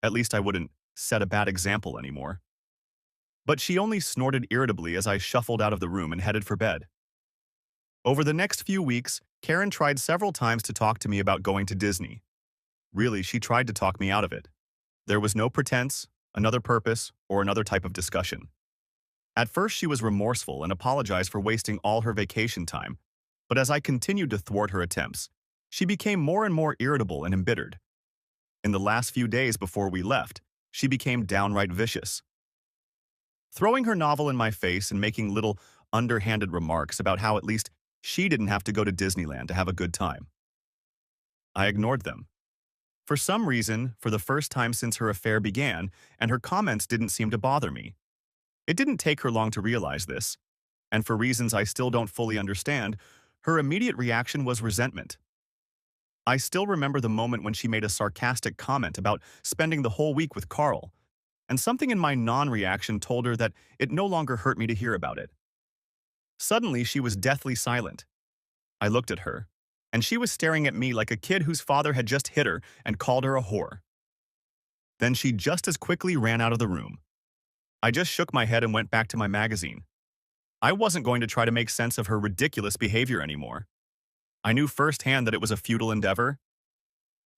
At least I wouldn't set a bad example anymore. But she only snorted irritably as I shuffled out of the room and headed for bed. Over the next few weeks, Karen tried several times to talk to me about going to Disney. Really, she tried to talk me out of it. There was no pretense, another purpose, or another type of discussion. At first, she was remorseful and apologized for wasting all her vacation time, but as I continued to thwart her attempts, she became more and more irritable and embittered. In the last few days before we left, she became downright vicious. Throwing her novel in my face and making little underhanded remarks about how at least she didn't have to go to Disneyland to have a good time. I ignored them. For some reason, for the first time since her affair began, and her comments didn't seem to bother me. It didn't take her long to realize this, and for reasons I still don't fully understand, her immediate reaction was resentment. I still remember the moment when she made a sarcastic comment about spending the whole week with Carl, and something in my non-reaction told her that it no longer hurt me to hear about it. Suddenly, she was deathly silent. I looked at her, and she was staring at me like a kid whose father had just hit her and called her a whore. Then she just as quickly ran out of the room. I just shook my head and went back to my magazine. I wasn't going to try to make sense of her ridiculous behavior anymore. I knew firsthand that it was a futile endeavor,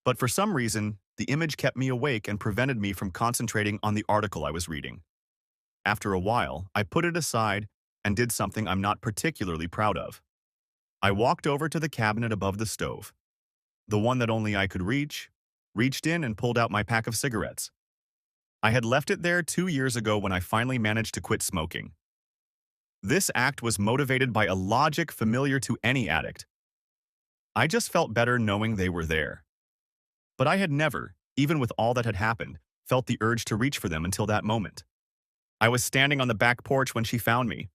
but for some reason, the image kept me awake and prevented me from concentrating on the article I was reading. After a while, I put it aside and did something I'm not particularly proud of. I walked over to the cabinet above the stove, the one that only I could reach, reached in and pulled out my pack of cigarettes. I had left it there 2 years ago when I finally managed to quit smoking. This act was motivated by a logic familiar to any addict. I just felt better knowing they were there. But I had never, even with all that had happened, felt the urge to reach for them until that moment. I was standing on the back porch when she found me.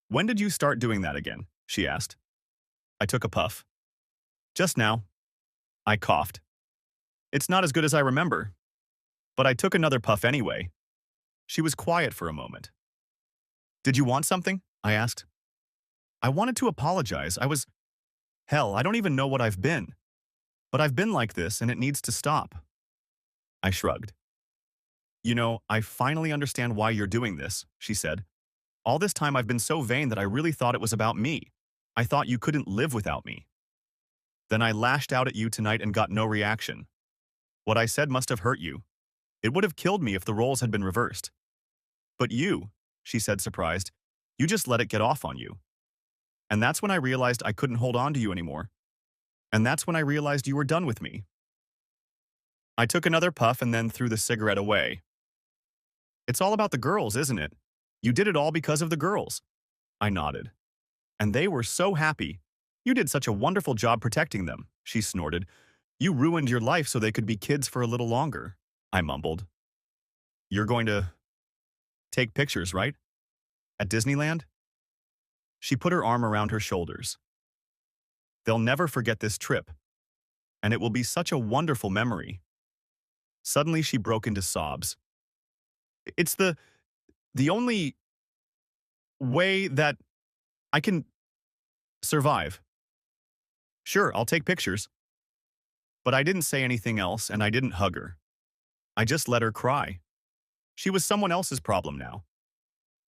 "When did you start doing that again?" she asked. I took a puff. "Just now." I coughed. "It's not as good as I remember." But I took another puff anyway. She was quiet for a moment. "Did you want something?" I asked. I wanted to apologize. Hell, I don't even know what I've been. But I've been like this and it needs to stop. I shrugged. "You know, I finally understand why you're doing this," she said. "All this time I've been so vain that I really thought it was about me. I thought you couldn't live without me. Then I lashed out at you tonight and got no reaction. What I said must have hurt you. It would have killed me if the roles had been reversed. But you," she said surprised, "you just let it get off on you. And that's when I realized I couldn't hold on to you anymore. And that's when I realized you were done with me." I took another puff and then threw the cigarette away. "It's all about the girls, isn't it? You did it all because of the girls." I nodded. "And they were so happy. You did such a wonderful job protecting them," she snorted. "You ruined your life so they could be kids for a little longer," I mumbled. "You're going to take pictures, right? At Disneyland?" She put her arm around her shoulders. "They'll never forget this trip, and it will be such a wonderful memory." Suddenly she broke into sobs. "It's the only way that I can survive. Sure, I'll take pictures." But I didn't say anything else and I didn't hug her. I just let her cry. She was someone else's problem now.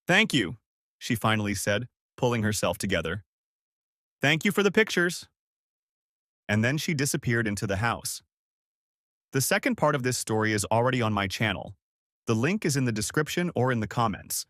"Thank you," she finally said, pulling herself together. "Thank you for the pictures." And then she disappeared into the house. The second part of this story is already on my channel. The link is in the description or in the comments.